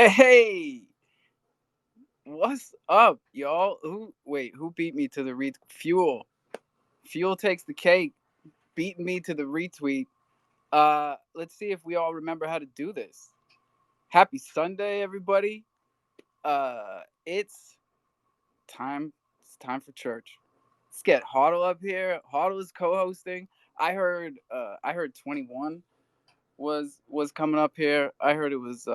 Hey, what's up, y'all? Who beat me to the fuel? Fuel takes the cake, beating me to the retweet. Let's see if we all remember how to do this. Happy Sunday, everybody. It's time. It's time for church. Let's get Hoddle up here. Hoddle is co-hosting. I heard 21 was coming up here. I heard it was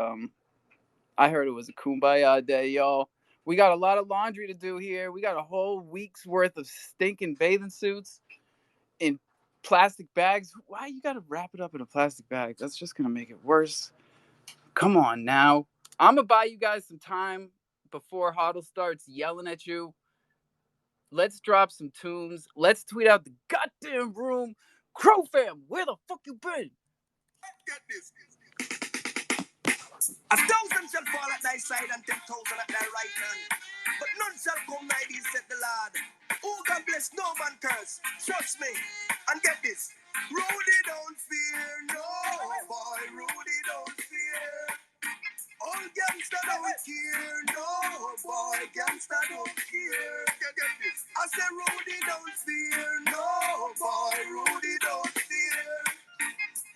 a kumbaya day, y'all. We got a lot of laundry to do here. We got a whole week's worth of stinking bathing suits in plastic bags. Why you gotta wrap it up in a plastic bag? That's just gonna make it worse. Come on now. I'm gonna buy you guys some time before Hoddle starts yelling at you. Let's drop some tunes. Let's tweet out the goddamn room. Crofam, where the fuck you been? Get this. 1,000 shall fall at thy side and 10,000 at thy right hand. But none shall come nigh thee, said the Lord. Oh, God bless, no man curse. Trust me. And get this. Rudy don't fear, no boy. Rudy don't fear. All gangsta don't care, no boy. Gangsta don't care. Get this. I say Rudy don't fear, no boy. Rudy don't fear.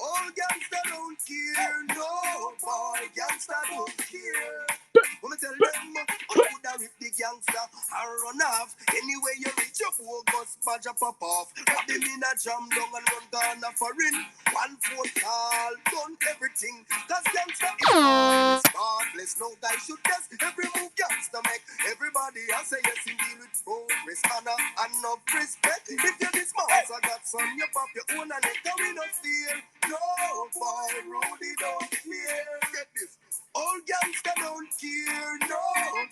All gangsta don't care, no boy, gangsta don't care. When I tell them, who would have rip the gangsta and run off? Anyway you reach your bogus badge up off. Put them in a jam down and run down a foreign. One phone call, done everything. Cause gangsta is heartless. No guy should test every move gangsta make. Everybody has say yes in deal with progress, honor and no respect. If you're this mouse, I got some, you pop your own and it we no fear. No boy, Rudy don't care. Get this. All gangsta don't care. No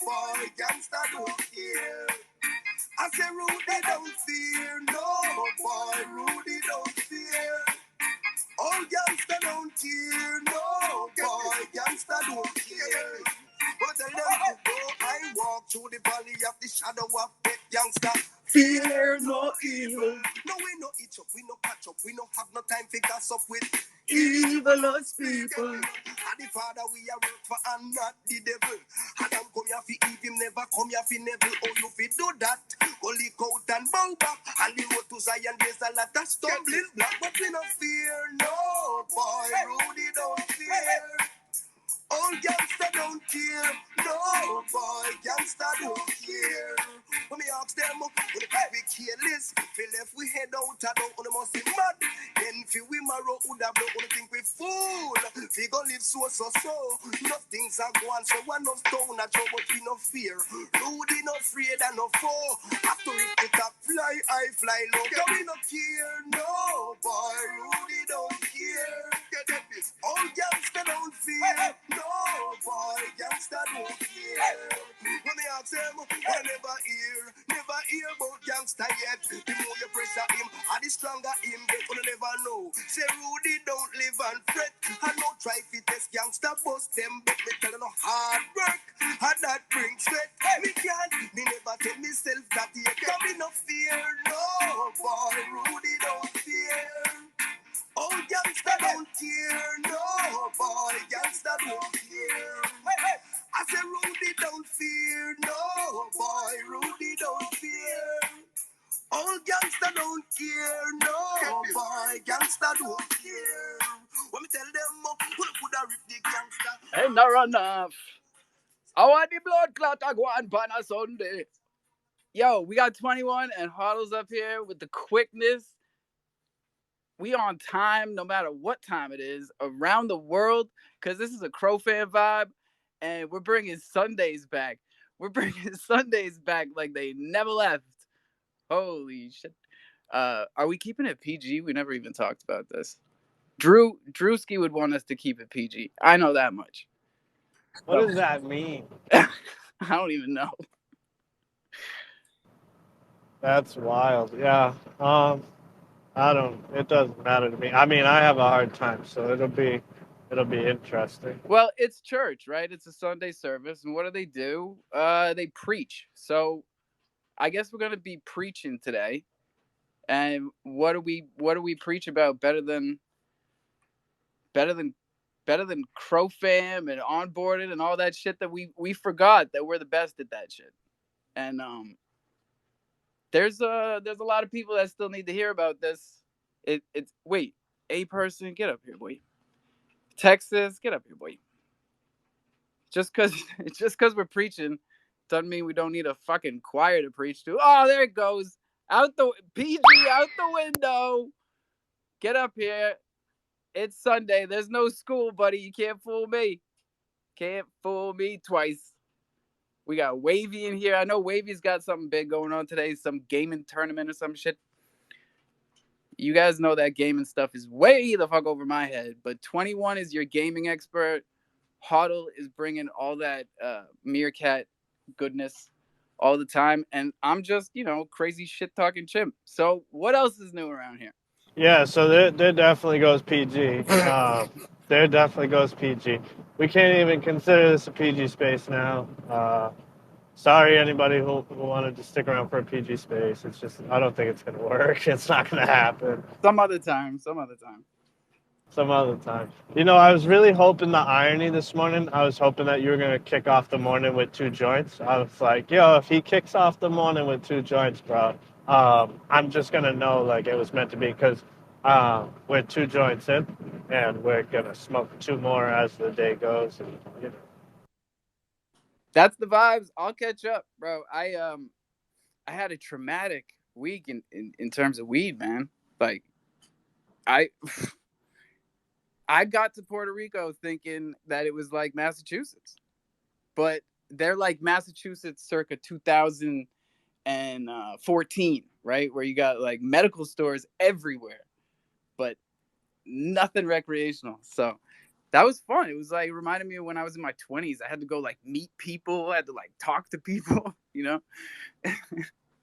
boy, gangsta don't care. I say Rudy don't fear. No boy, Rudy don't fear. All gangsta don't care. No boy, gangsta don't care. But tell them to go. I walk through the valley of the shadow of death, youngster. Fear no evil. No, we no each up, we no catch up, we no have no time to gas up with evilous people. And the Father we are work for and not the devil. Adam come here for Eve, him never come here for neville. Oh, you fi do that, go leak out and bow back. And the road to Zion, there's a lot of stumbling block. But we no fear, no boy, Rudy don't fear. All gangsta don't care, no boy, gangsta don't care. When me ask them, when the we careless, we left we head out, I don't want to must be mad. Then fi we marrow, would have don't want to think we fool. We go live so. Nothing's a go on, so one no stone a job, but we no fear. Rudy no afraid and no foe. After it get up, fly high, fly low. Cause we no care, no boy, Rudy don't care. Get this. All gangsta don't fear. No boy, gangsta don't care. When me ask them, I never hear about gangsta yet. The more you pressure him, and the stronger him get, you never know. Say Rudy don't live and fret, and no try fi test gangsta bust them, but me tell you no hard work, and that brings sweat. Me never tell myself that yet. Come me no fear, no boy, Rudy don't fear. Oh, gangsta don't care, no boy, gangsta don't care. I say Rudy don't fear, no boy, Rudy don't fear. All gangsta don't care, no boy, gangsta don't care. When me tell them, who could have rip the gangsta? Ain't no enough. I want the blood clot I go on a Sunday. Yo, we got 21 and Hoddle's up here with the quickness. We on time no matter what time it is around the world because this is a Crofam vibe and we're bringing Sundays back. We're bringing Sundays back like they never left. Holy shit. Are we keeping it PG? We never even talked about this. Drewski would want us to keep it PG. I know that much. What does that mean? I don't even know. That's wild. Yeah. I don't. It doesn't matter to me. I mean, I have a hard time, so it'll be interesting. Well, it's church, right? It's a Sunday service, and what do? They preach. So I guess we're gonna be preaching today. And what do we preach about better than better than Crofam and onboarded and all that shit that we forgot that we're the best at that shit. And there's a lot of people that still need to hear about this. It's wait, a person, get up here, boy. Texas, get up here, boy. Just cause just cause we're preaching doesn't mean we don't need a fucking choir to preach to. Oh, there it goes. Out the PG out the window. Get up here. It's Sunday. There's no school, buddy. You can't fool me. Can't fool me twice. We got Wavy in here. I know Wavy's got something big going on today, some gaming tournament or some shit. You guys know that gaming stuff is way the fuck over my head. But 21 is your gaming expert. Hoddle is bringing all that meerkat goodness all the time. And I'm just, crazy shit talking chimp. So what else is new around here? Yeah, so there definitely goes PG. There definitely goes PG. We can't even consider this a PG space now. Sorry, anybody who wanted to stick around for a PG space. It's just, I don't think it's going to work. It's not going to happen. Some other time. Some other time. Some other time. I was really hoping the irony this morning. I was hoping that you were going to kick off the morning with 2 joints. I was like, yo, if he kicks off the morning with 2 joints, bro, I'm just going to know like it was meant to be because we're 2 joints in and we're going to smoke 2 more as the day goes. And. That's the vibes. I'll catch up, bro. I had a traumatic week in terms of weed, man. Like I I got to Puerto Rico thinking that it was like Massachusetts, but they're like Massachusetts circa 2014, right? Where you got like medical stores everywhere, but nothing recreational. So that was fun. It was like, it reminded me of when I was in my 20s. I had to go like meet people, I had to like talk to people,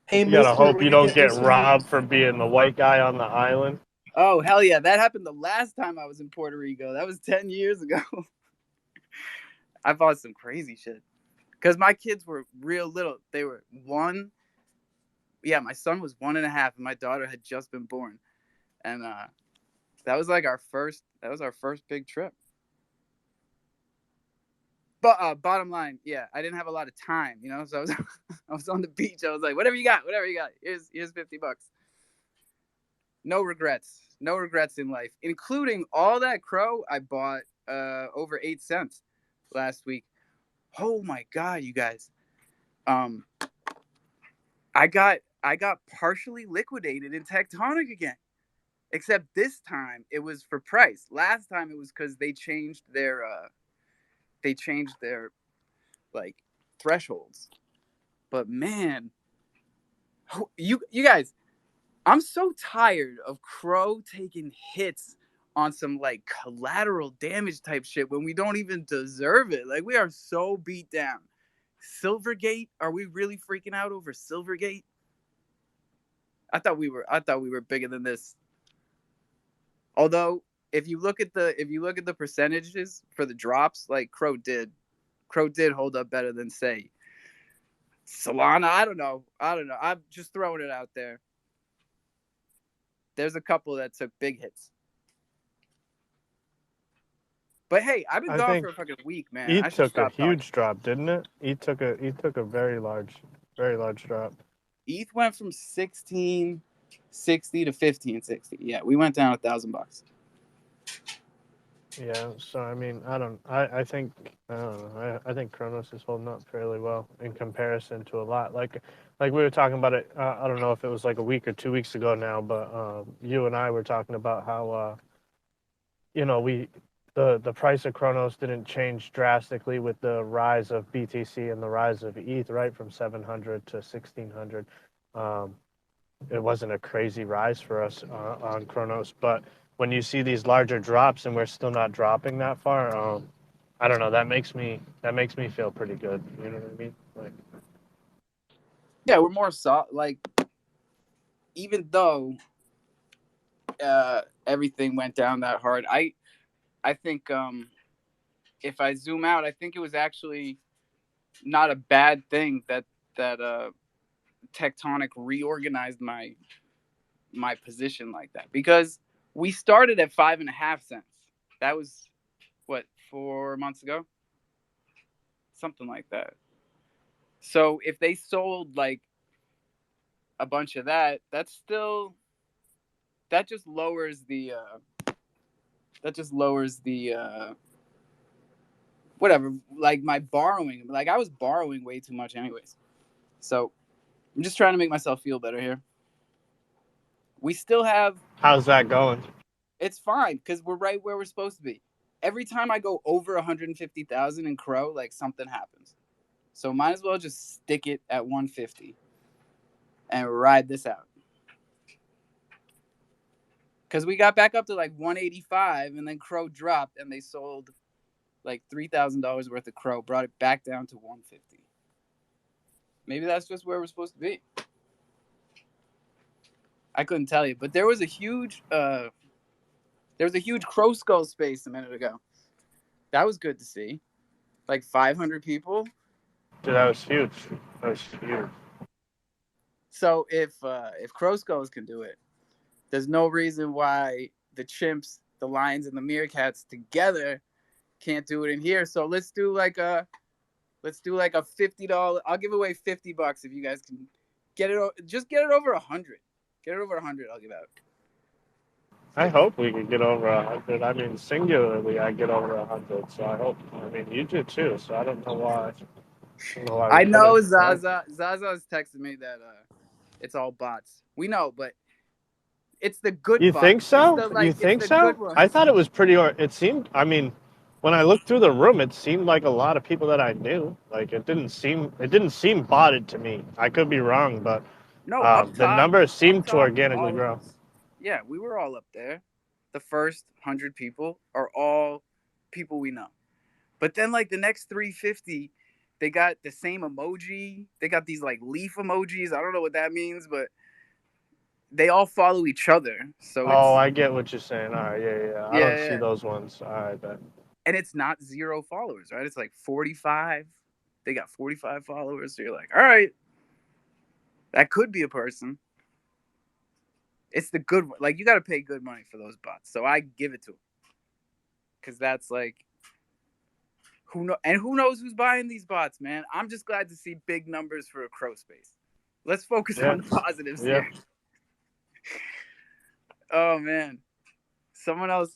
Hey, You gotta mister, hope will you you don't get get this for me? robbed for being the white guy on the island. Oh, hell yeah. That happened the last time I was in Puerto Rico. That was 10 years ago. I bought some crazy shit. Because my kids were real little. They were 1. Yeah, my son was 1.5, and my daughter had just been born. And that was like our first big trip. But bottom line, yeah, I didn't have a lot of time, So I was on the beach. I was like, whatever you got. Here's $50. No regrets. No regrets in life, including all that crow I bought over 8 cents last week. Oh my god, you guys. Um I got partially liquidated in Tectonic again. Except this time it was for price. Last time it was cuz they changed their like thresholds. But man, you guys, I'm so tired of Crow taking hits on some like collateral damage type shit when we don't even deserve it. Like we are so beat down. Silvergate, are we really freaking out over Silvergate? I thought we were bigger than this. Although if you look at the percentages for the drops, like Crow did hold up better than say Solana. I don't know. I'm just throwing it out there. There's a couple that took big hits. But hey, I've been I gone for think a fucking week, man. ETH I should took a stop talking. huge drop, didn't it? ETH took a very large drop. ETH went from 1660 to 1560. Yeah, we went down $1,000. Yeah, so I mean, I don't know. I think Kronos is holding up fairly well in comparison to a lot. Like we were talking about it. I don't know if it was like a week or 2 weeks ago now, but you and I were talking about how we the price of Kronos didn't change drastically with the rise of BTC and the rise of ETH, right, from 700 to 1600. Um, it wasn't a crazy rise for us on Kronos, but when you see these larger drops and we're still not dropping that far, I don't know. That makes me feel pretty good. You know what I mean? Like, Yeah, we're more soft. Like even though everything went down that hard, I think if I zoom out, I think it was actually not a bad thing that Tectonic reorganized my position like that because we started at 5.5 cents. That was what, 4 months ago, something like that. So if they sold like a bunch of that, that just lowers the whatever, like my borrowing. Like I was borrowing way too much anyways. So I'm just trying to make myself feel better here. We still have, How's that going? it's fine because we're right where we're supposed to be. Every time I go over 150,000 in Crow, like something happens. So might as well just stick it at 150 and ride this out. Because we got back up to like 185 and then Crow dropped and they sold like $3,000 worth of Crow, brought it back down to 150. Maybe that's just where we're supposed to be. I couldn't tell you, but there was a huge Crow Skull space a minute ago. That was good to see. Like 500 people. Dude, that was huge. That was huge. So if Crow Skulls can do it, there's no reason why the chimps, the lions, and the meerkats together can't do it in here. So let's do like a $50. I'll give away $50 if you guys can get it. Just get it over 100. Get it over 100. I'll give out. I hope we can get over 100. I mean, singularly, I get over 100. So I hope. I mean, you do too. So I don't know why. I know Zaza is texting me that it's all bots. We know, but it's the good. You bots. think so? You think so? I thought it was pretty. It seemed. I mean, when I looked through the room, it seemed like a lot of people that I knew. Like it didn't seem botted to me. I could be wrong, but no, up top, the numbers seemed to top, organically grow. Yeah, we were all up there. The first 100 people are all people we know. But then like the next 350, they got the same emoji. They got these like leaf emojis. I don't know what that means, but they all follow each other. So I get what you're saying. All right, yeah. I don't see those ones. All right, then. And it's not 0 followers, right? It's like 45. They got 45 followers. So you're like, all right, that could be a person. It's the good one. Like you got to pay good money for those bots. So I give it to them. Because that's like, who knows who's buying these bots, man. I'm just glad to see big numbers for a Crow space. Let's focus on the positives here. Oh man, someone else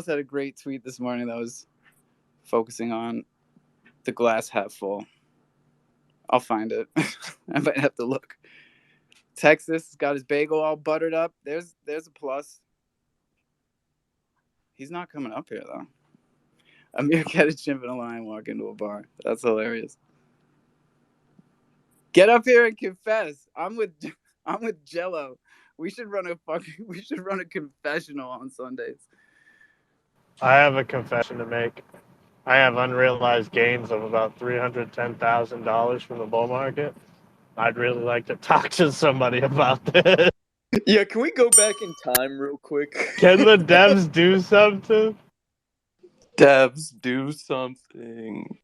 had a great tweet this morning that was focusing on the glass half full. I'll find it. I might have to look. Texas got his bagel all buttered up. There's a plus. He's not coming up here though. A meerkat, a chimp, and a lion walk into a bar. That's hilarious. Get up here and confess. I'm with Jello. We should run a confessional on Sundays. I have a confession to make. I have unrealized gains of about $310,000 from the bull market. I'd really like to talk to somebody about this. Yeah, can we go back in time real quick? Can the devs do something? Devs, do something.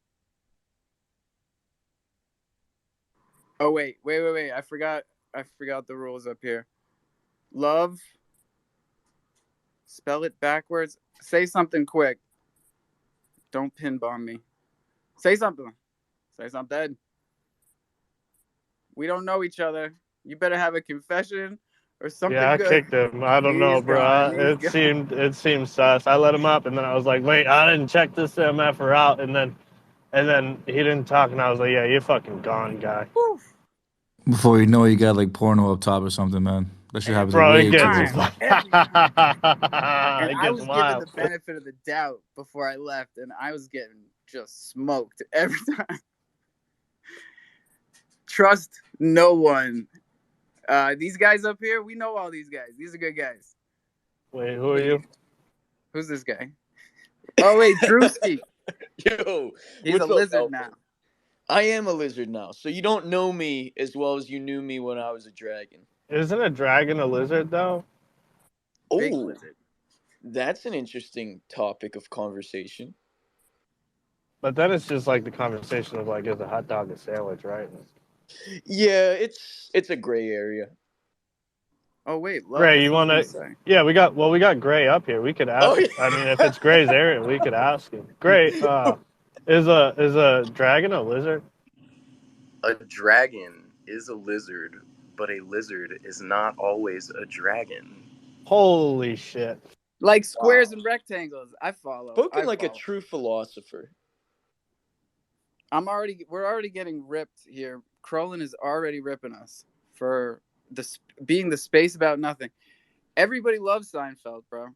Oh wait. I forgot the rules up here. Love. Spell it backwards. Say something quick. Don't pin bomb me. Say something. We don't know each other. You better have a confession or something. Yeah, I good. kicked him. I don't know, bro. It seemed sus. I let him up, and then I was like, wait, I didn't check this MFer out, and then he didn't talk, and I was like, yeah, you're fucking gone, guy. Before you know it, you got like porno up top or something, man. That shit happens way too often. And I was given the benefit of the doubt before I left, and I was getting just smoked every time. Trust no one. These guys up here, we know all these guys. These are good guys. Wait, who are you? Who's this guy? Oh wait, Drewski. Yo, he's a lizard now. I am a lizard now, so you don't know me as well as you knew me when I was a dragon. Isn't a dragon a lizard, though? Big lizard. That's an interesting topic of conversation. But then it's just like the conversation of like, is a hot dog a sandwich, right? Yeah, it's a gray area. Oh wait, love. Gray, you want to? Yeah, we got Gray up here. We could ask. yeah. I mean, if it's Gray's area, we could ask him. Gray, is a dragon a lizard? A dragon is a lizard, but a lizard is not always a dragon. Holy shit! Like squares and rectangles. I follow. Spoken like a true philosopher. We're already getting ripped here. Crowlin is already ripping us for being the space about nothing. Everybody loves Seinfeld, bro.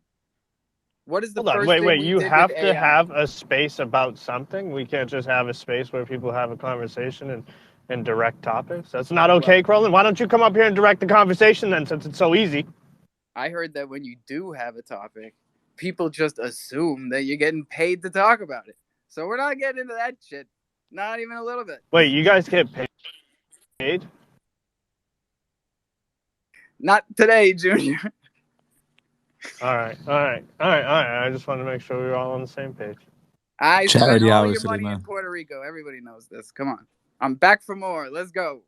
What is the Hold on, first wait. thing we You did have with to AI? have a space about something. We can't just have a space where people have a conversation and direct topics. That's not okay, Crowlin. Why don't you come up here and direct the conversation then, since it's so easy? I heard that when you do have a topic, people just assume that you're getting paid to talk about it. So we're not getting into that shit. Not even a little bit. Wait, you guys get paid? Not today, Junior. All right. I just wanted to make sure we were all on the same page. I spent Charity all hours your today, money man. in Puerto Rico. Everybody knows this. Come on. I'm back for more. Let's go.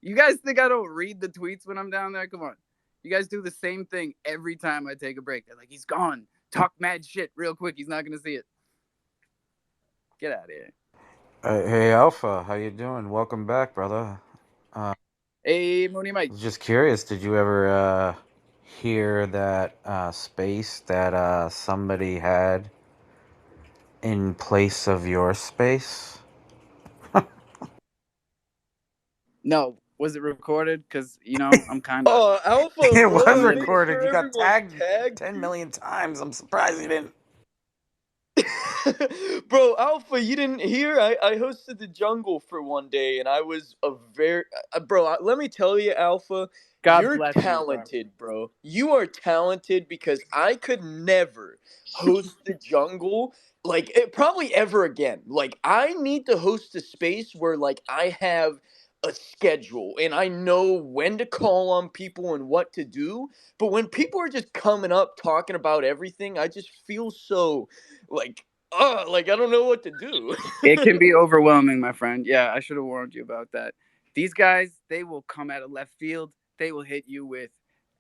You guys think I don't read the tweets when I'm down there? Come on. You guys do the same thing every time I take a break. They're like, he's gone. Talk mad shit real quick. He's not going to see it. Get out of here. Hey, Alpha, how you doing? Welcome back, brother. Hey, Mooney Mike. Just curious, did you ever hear that space that somebody had in place of your space? No. Was it recorded? Because, I'm kind of... Oh, Alpha, It bro, was I made recorded. sure You got everyone tagged 10 million times. I'm surprised you didn't. Bro, Alpha, you didn't hear? I hosted the jungle for one day, and I was a very... bro, let me tell you, Alpha, God you're bless you, talented, bro. You are talented because I could never host the jungle, probably ever again. Like, I need to host a space where, I have a schedule, and I know when to call on people and what to do. But when people are just coming up talking about everything, I just feel so... I don't know what to do. It can be overwhelming, my friend. Yeah, I should have warned you about that. These guys, they will come out of left field. They will hit you with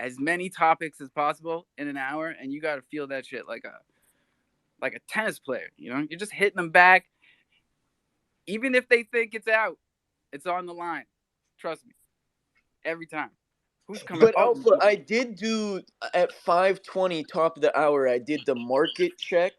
as many topics as possible in an hour, and you got to feel that shit like a tennis player. You're just hitting them back. Even if they think it's out, it's on the line. Trust me, every time. Who's coming? But Alpha, I did do at 5:20 top of the hour. I did the market check,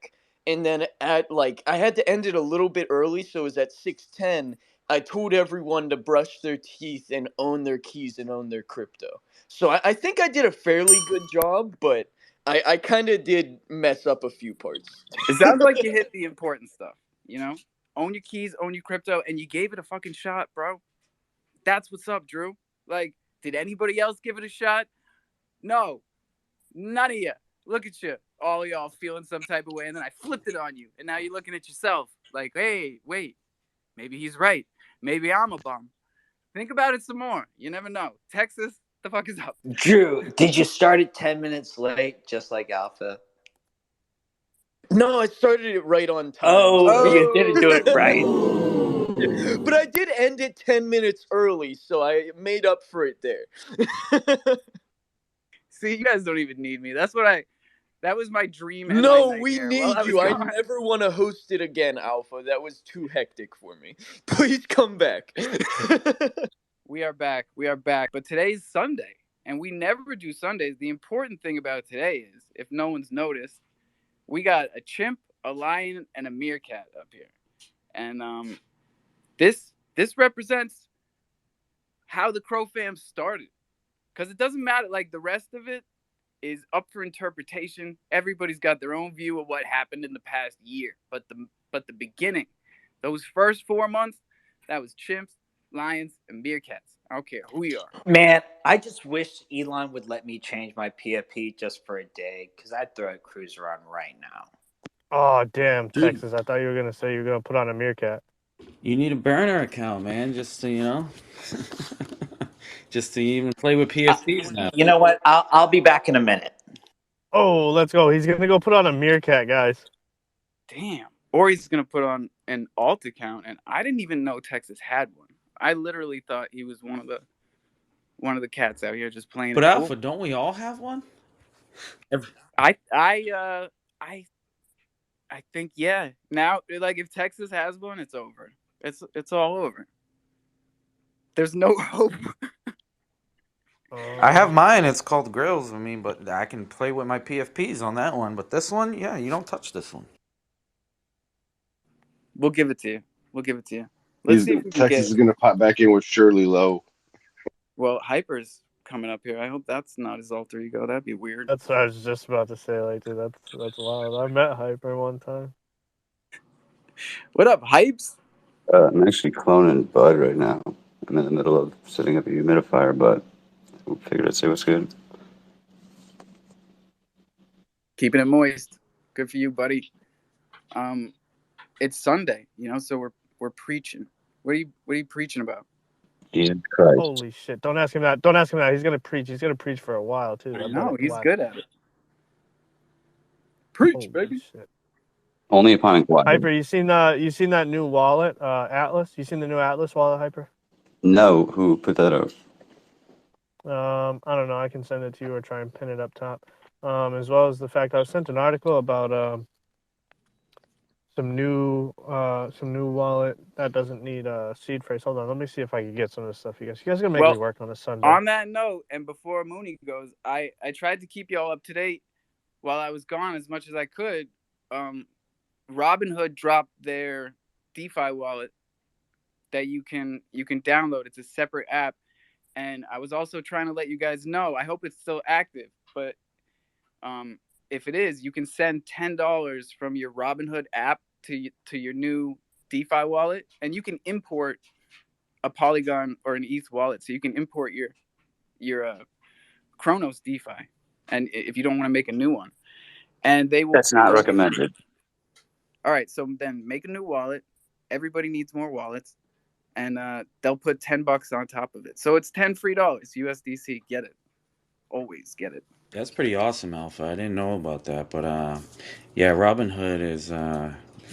and then at I had to end it a little bit early, so it was at 6:10. I told everyone to brush their teeth and own their keys and own their crypto. So I think I did a fairly good job, but I kind of did mess up a few parts. It sounds like you hit the important stuff. Own your keys, own your crypto, and you gave it a fucking shot, bro. That's what's up, Drew. Did anybody else give it a shot? No. None of you. Look at you. All of y'all feeling some type of way, and then I flipped it on you. And now you're looking at yourself like, hey, wait. Maybe he's right. Maybe I'm a bum. Think about it some more. You never know. Texas, the fuck is up? Drew, did you start it 10 minutes late, just like Alpha? No, I started it right on time. Oh, you didn't do it right. But I did end it 10 minutes early, so I made up for it there. See, you guys don't even need me. That was my dream. No, we need you. I never want to host it again, Alpha. That was too hectic for me. Please come back. We are back. But today's Sunday, and we never do Sundays. The important thing about today is, if no one's noticed, we got a chimp, a lion, and a meerkat up here. And this represents how the Crofam started. Because it doesn't matter. The rest of it is up for interpretation. Everybody's got their own view of what happened in the past year. But the beginning, those first 4 months, that was chimps, lions, and meerkats. I don't care who you are. Man, I just wish Elon would let me change my PFP just for a day, because I'd throw a cruiser on right now. Oh, damn, Texas. I thought you were going to say you were going to put on a meerkat. You need a burner account, man, just to, just to even play with PFPs now. You know what? I'll be back in a minute. Oh, let's go. He's going to go put on a meerkat, guys. Damn. Or he's going to put on an alt account, and I didn't even know Texas had one. I literally thought he was one of the one of the cats out here just playing. But Alpha, don't we all have one? I think yeah. Now, like if Texas has one, it's over. It's all over. There's no hope. I have mine. It's called Grills. I mean, but I can play with my PFPs on that one. But this one, yeah, you don't touch this one. We'll give it to you. Let's see if we can Texas is going to pop back in with Shirley Lowe. Well, Hyper's coming up here. I hope that's not his alter ego. That'd be weird. That's what I was just about to say. Like, dude, that's wild. I met Hyper one time. What up, Hypes? I'm actually cloning Bud right now. I'm in the middle of setting up a humidifier, but figured I'd say what's good. Keeping it moist. Good for you, buddy. It's Sunday, so we're preaching. What are you preaching about? Jesus Christ. Holy shit. Don't ask him that. Don't ask him that. He's gonna preach. He's gonna preach for a while too. I know, he's good at it. Preach, holy baby. Shit. Only upon inquiry. Hyper, you seen that new wallet, Atlas? You seen the new Atlas wallet, Hyper? No, who put that up? I don't know. I can send it to you or try and pin it up top. As well as the fact I was sent an article about some new wallet that doesn't need a seed phrase. Hold on, let me see if I can get some of this stuff. You guys are gonna make me work on a Sunday. On that note, and before Mooney goes, I tried to keep y'all up to date while I was gone as much as I could. Robinhood dropped their DeFi wallet that you can download. It's a separate app, and I was also trying to let you guys know. I hope it's still active, but if it is, you can send $10 from your Robinhood app to your new DeFi wallet, and you can import a Polygon or an ETH wallet. So you can import your Kronos DeFi, and if you don't want to make a new one, and they will. That's not recommended. All right, so then make a new wallet. Everybody needs more wallets, and they'll put $10 on top of it. So it's $10 free USDC. Get it. Always get it. That's pretty awesome, Alpha. I didn't know about that, but yeah, Robinhood is.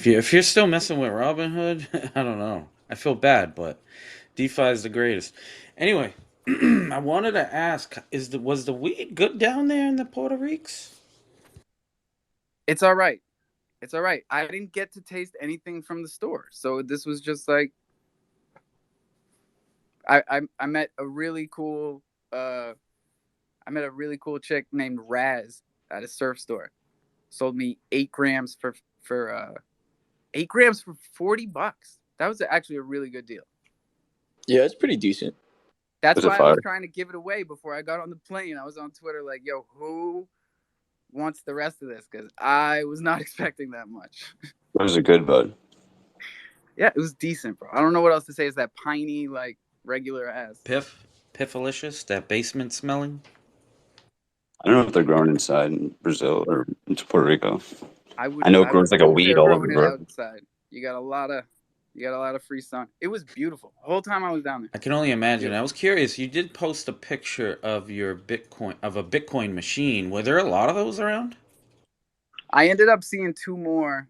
If you're still messing with Robinhood, I don't know. I feel bad, but DeFi is the greatest. Anyway, I wanted to ask: was the weed good down there in the Puerto Rics? It's all right. It's all right. I didn't get to taste anything from the store, so this was just like I met a really cool chick named Raz at a surf store. Sold me 8 grams for 8 grams for $40. That was actually a really good deal. Yeah, it's pretty decent. That's why I was trying to give it away before I got on the plane. I was on Twitter like, yo, who wants the rest of this? Because I was not expecting that much. It was a good bud. Yeah, it was decent, bro. I don't know what else to say. It's that piney, like, regular ass. Piffalicious, that basement smelling. I don't know if they're grown inside in Brazil or in Puerto Rico. I know it grows like a weed all over the road. Outside. You got a lot of free sun. It was beautiful the whole time I was down there. I can only imagine. I was curious. You did post a picture of your Bitcoin machine. Were there a lot of those around? I ended up seeing 2 more.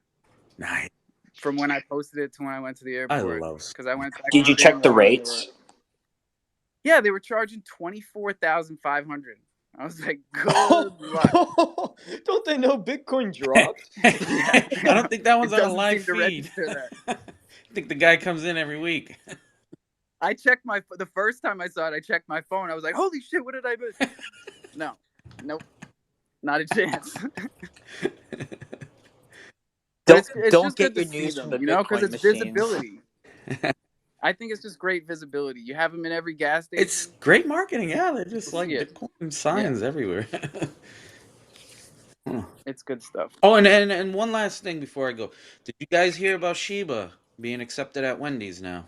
Nice. From when I posted it to when I went to the airport. I love. Because I went. Did you check the rates? Yeah, they were charging $24,500. I was like, good luck. Don't they know Bitcoin dropped? I don't think that one's on a live feed. I think the guy comes in every week. I checked the first time I saw it, I checked my phone. I was like, holy shit, what did I miss? Nope, not a chance. Don't get your news from the Bitcoin because it's machines. Visibility. I think it's just great visibility. You have them in every gas station. It's great marketing. Yeah, they're just like Bitcoin signs everywhere. It's good stuff. Oh, and one last thing before I go. Did you guys hear about Shiba being accepted at Wendy's now?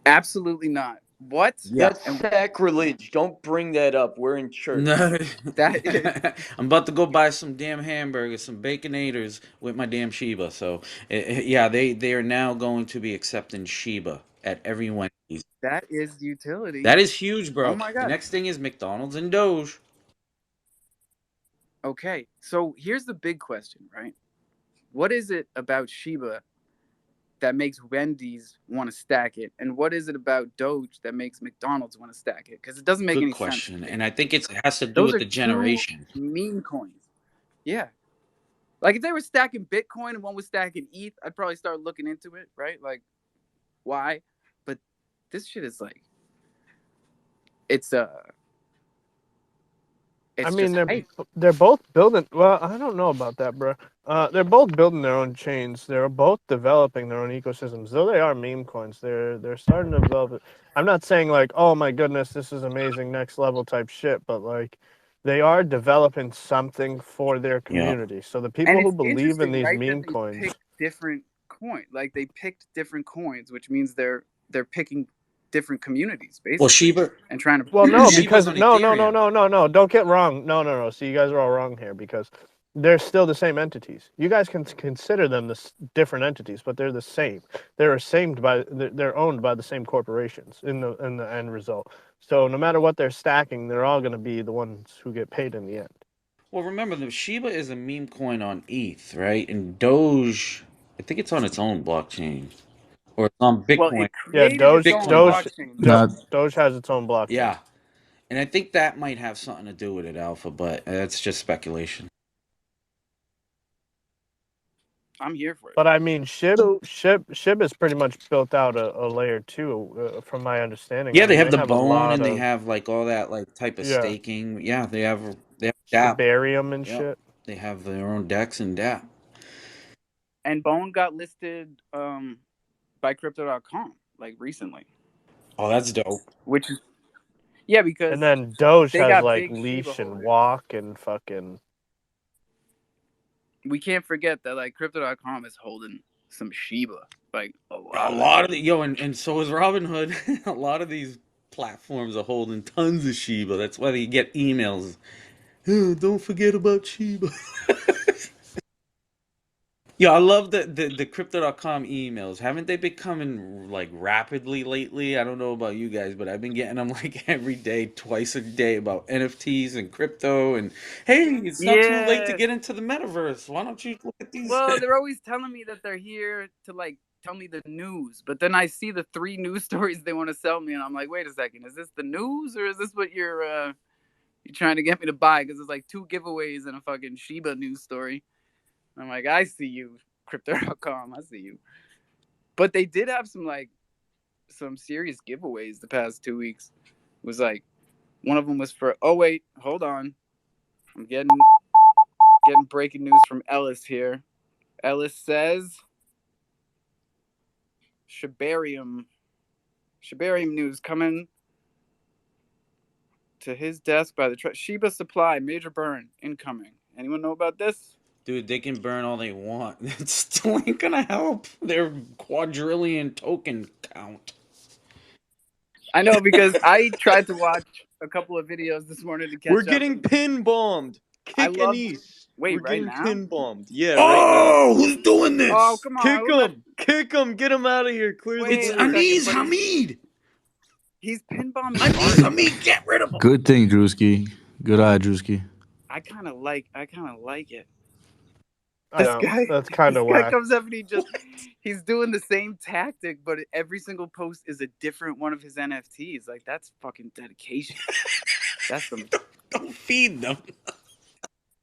Absolutely not. What? Yeah. That's sacrilege. Don't bring that up. We're in church. No. I'm about to go buy some damn hamburgers, some Baconators with my damn Shiba. So, yeah, they are now going to be accepting Shiba at every Wendy's. That is utility. That is huge, bro. Oh my God. The next thing is McDonald's and Doge. Okay, so here's the big question, right? What is it about Shiba that makes Wendy's want to stack it, and what is it about Doge that makes McDonald's want to stack it? Because it doesn't make Good any question, sense. and I think it has to do Those with are the generation. two meme coins. Yeah, like if they were stacking Bitcoin and one was stacking ETH, I'd probably start looking into it, right? Like, why? But this shit is like, it's I it's mean, just hype. they're both building. Well, I don't know about that, bro. They're both building their own chains. They're both developing their own ecosystems. Though they are meme coins, they're starting to develop it. I'm not saying like, oh my goodness, this is amazing, next level type shit, but like, they are developing something for their Yeah. community. So the And people who it's believe in interesting, these right? meme That they coins, pick different coins. Like they picked different coins, which means they're picking different communities Well, basically Shiba. and trying to. well, no, Shiba's because on no, Ethereum. don't get wrong. No. See, you guys are all wrong here because they're still the same entities. You guys can consider them different entities, but they're the same. They're owned by the same corporations in the end result. So no matter what they're stacking, they're all going to be the ones who get paid in the end. Well, remember, the Shiba is a meme coin on ETH, right? And Doge, I think it's on its own blockchain, or it's on Well, Bitcoin. it Yeah, created its own Blockchain. blockchain. Not Doge has its own blockchain. Yeah, and I think that might have something to do with it, Alpha, but that's just speculation. I'm here for it. But I mean, Shib is pretty much built out a layer two, from my understanding. Yeah, I they mean, have they the have a bone, lot and they of have like all that like type of staking. Yeah, they have DApp. Shibarium and Yep, shit. they have their own DEX and DApp. And Bone got listed by Crypto.com like recently. Oh, that's dope. Which is because And then Doge they has got like big Shiba leash and holders. walk and fucking. We can't forget that like Crypto.com is holding some Shiba, like a A lot of lot it. of and so is Robinhood. A lot of these platforms are holding tons of Shiba. That's why you get emails. Oh, don't forget about Shiba. Yeah, I love the crypto.com emails. Haven't they been coming like rapidly lately? I don't know about you guys, but I've been getting them like every day, twice a day about NFTs and crypto and hey, it's not too late to Yeah. get into the metaverse. Why don't you look at these? Well, they're always telling me that they're here to like tell me the news, but then I see the 3 news stories they want to sell me, and I'm like, wait a second, is this the news or is this what you're trying to get me to buy? Because it's like 2 giveaways and a fucking Shiba news story. I'm like, I see you, Crypto.com, I see you. But they did have some serious giveaways the past 2 weeks. It was like one of them was for. Oh wait, hold on, I'm getting breaking news from Ellis here. Ellis says Shibarium news coming to his desk by the Shiba Supply, major burn incoming. Anyone know about this? Dude, they can burn all they want. It's still ain't gonna help their quadrillion token count. I know because I tried to watch a couple of videos this morning to catch We're up. getting pin bombed. Kick Anise. Wait, We're right getting now? pin bombed. Yeah, right Oh, who's doing this? Oh, come now. on. Kick him. Get him out of here. Clear the It's board. Anis Hamid. He's pin bombing. Anis Hamid, get rid of him. good thing, Drewski. Good eye, Drewski. I kind of like it. That's kind of guy whack. comes up and he's doing the same tactic, but every single post is a different one of his NFTs. Like that's fucking dedication. That's some. Don't feed them.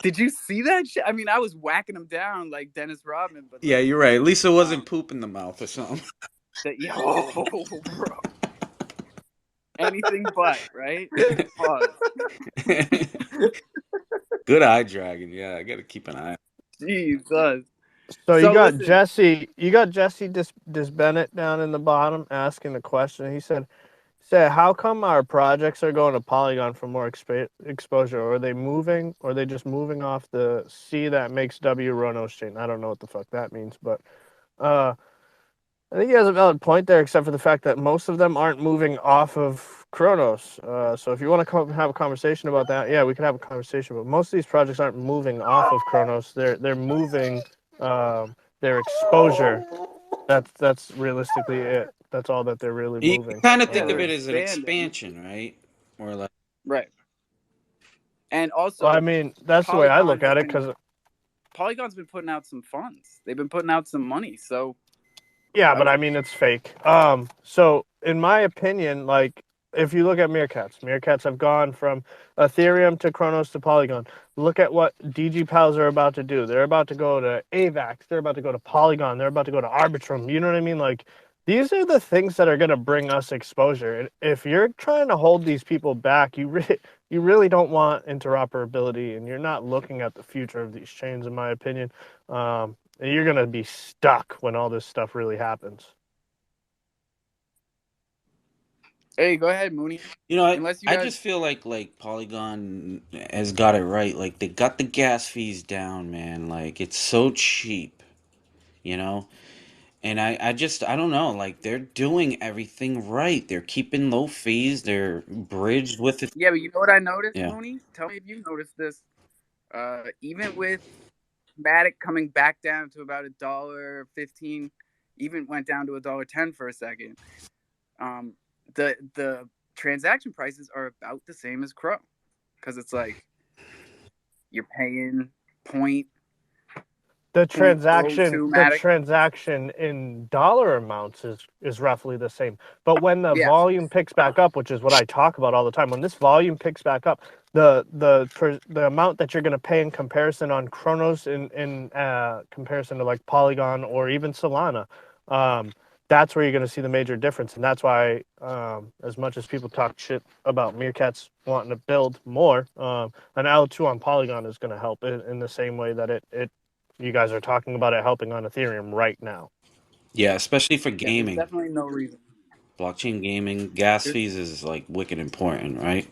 Did you see that shit? I mean, I was whacking him down like Dennis Rodman, but Yeah, you're right. At least it wasn't poop in the mouth or something. Bro. Anything but, right? Pause. Good eye dragon. Yeah, I gotta keep an eye. Jesus. So you got listen, Jesse Bennett down in the bottom asking the question. He said, how come our projects are going to Polygon for more exposure? Or are they moving, or are they just moving off the C that makes W Ronos chain? I don't know what the fuck that means, but I think he has a valid point there, except for the fact that most of them aren't moving off of Kronos. So if you want to come up and have a conversation about that, yeah, we could have a conversation. But most of these projects aren't moving off of Kronos. They're moving their exposure. That's realistically it. That's all that they're really You moving. kind of think of it as an expansion, right? Or like right. And also, well, I mean, that's the way I look at it because Polygon's been putting out some funds. They've been putting out some money, so Yeah, but I mean it's fake. So in my opinion, like if you look at meerkats have gone from Ethereum to Kronos to Polygon. Look at what DGPals are about to do. They're about to go to AVAX. They're about to go to Polygon. They're about to go to Arbitrum. You know what I mean? Like these are the things that are going to bring us exposure. And if you're trying to hold these people back, you really don't want interoperability, and you're not looking at the future of these chains, in my opinion. And you're going to be stuck when all this stuff really happens. Hey, go ahead, Mooney. You know, I just feel like Polygon has got it right. Like they got the gas fees down, man. Like it's so cheap, you know. And I don't know. Like they're doing everything right. They're keeping low fees. They're bridged with it. Yeah, but you know what I noticed, Yeah. Mooney? Tell me if you noticed this. Even with Matic coming back down to about $1.15, even went down to $1.10 for a second. The transaction prices are about the same as Crow, because it's like you're paying the transaction in dollar amounts is roughly the same. But when the volume picks back up, which is what I talk about all the time, when this volume picks back up, the amount that you're going to pay in comparison on Kronos in comparison to like Polygon or even Solana, that's where you're going to see the major difference. And that's why, as much as people talk shit about meerkats wanting to build more, an L2 on Polygon is going to help in the same way that it you guys are talking about it helping on Ethereum right now. Yeah, especially for gaming. There's definitely no reason. Blockchain gaming, gas fees is like wicked important, right?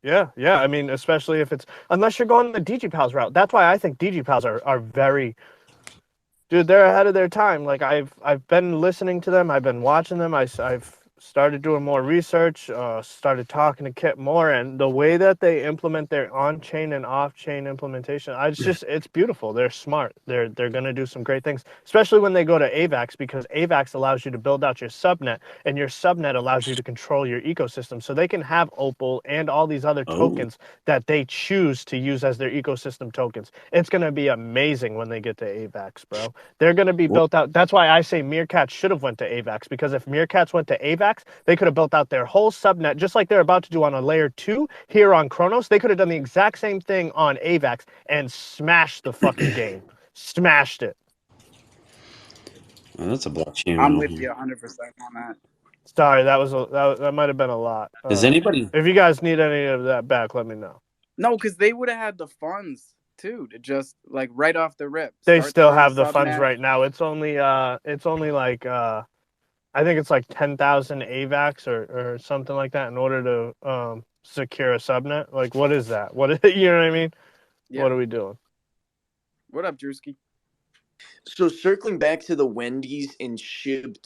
Yeah. I mean, especially if it's unless you're going the DGPals route. That's why I think DGPals are very, dude. They're ahead of their time. Like I've been listening to them. I've been watching them. I've started doing more research. Started talking to Kit more, and the way that they implement their on-chain and off-chain implementation, it's beautiful. They're smart. They're gonna do some great things, especially when they go to AVAX, because AVAX allows you to build out your subnet, and your subnet allows you to control your ecosystem. So they can have Opal and all these other tokens that they choose to use as their ecosystem tokens. It's gonna be amazing when they get to AVAX, bro. They're gonna be built out. That's why I say meerkats should have went to AVAX, because if meerkats went to AVAX, they could have built out their whole subnet, just like they're about to do on a layer 2 here on Kronos. They could have done the exact same thing on AVAX and smashed the fucking game. Smashed it. Well, that's a blockchain. I'm with you 100% on that. Sorry, that might have been a lot. Does anybody? If you guys need any of that back, let me know. No, because they would have had the funds too to just like right off the rip. They still have the funds right now. It's only like I think it's like 10,000 AVAX or something like that in order to secure a subnet. Like, what is that? You know what I mean? Yeah. What are we doing? What up, Drewski? So circling back to the Wendy's and SHIB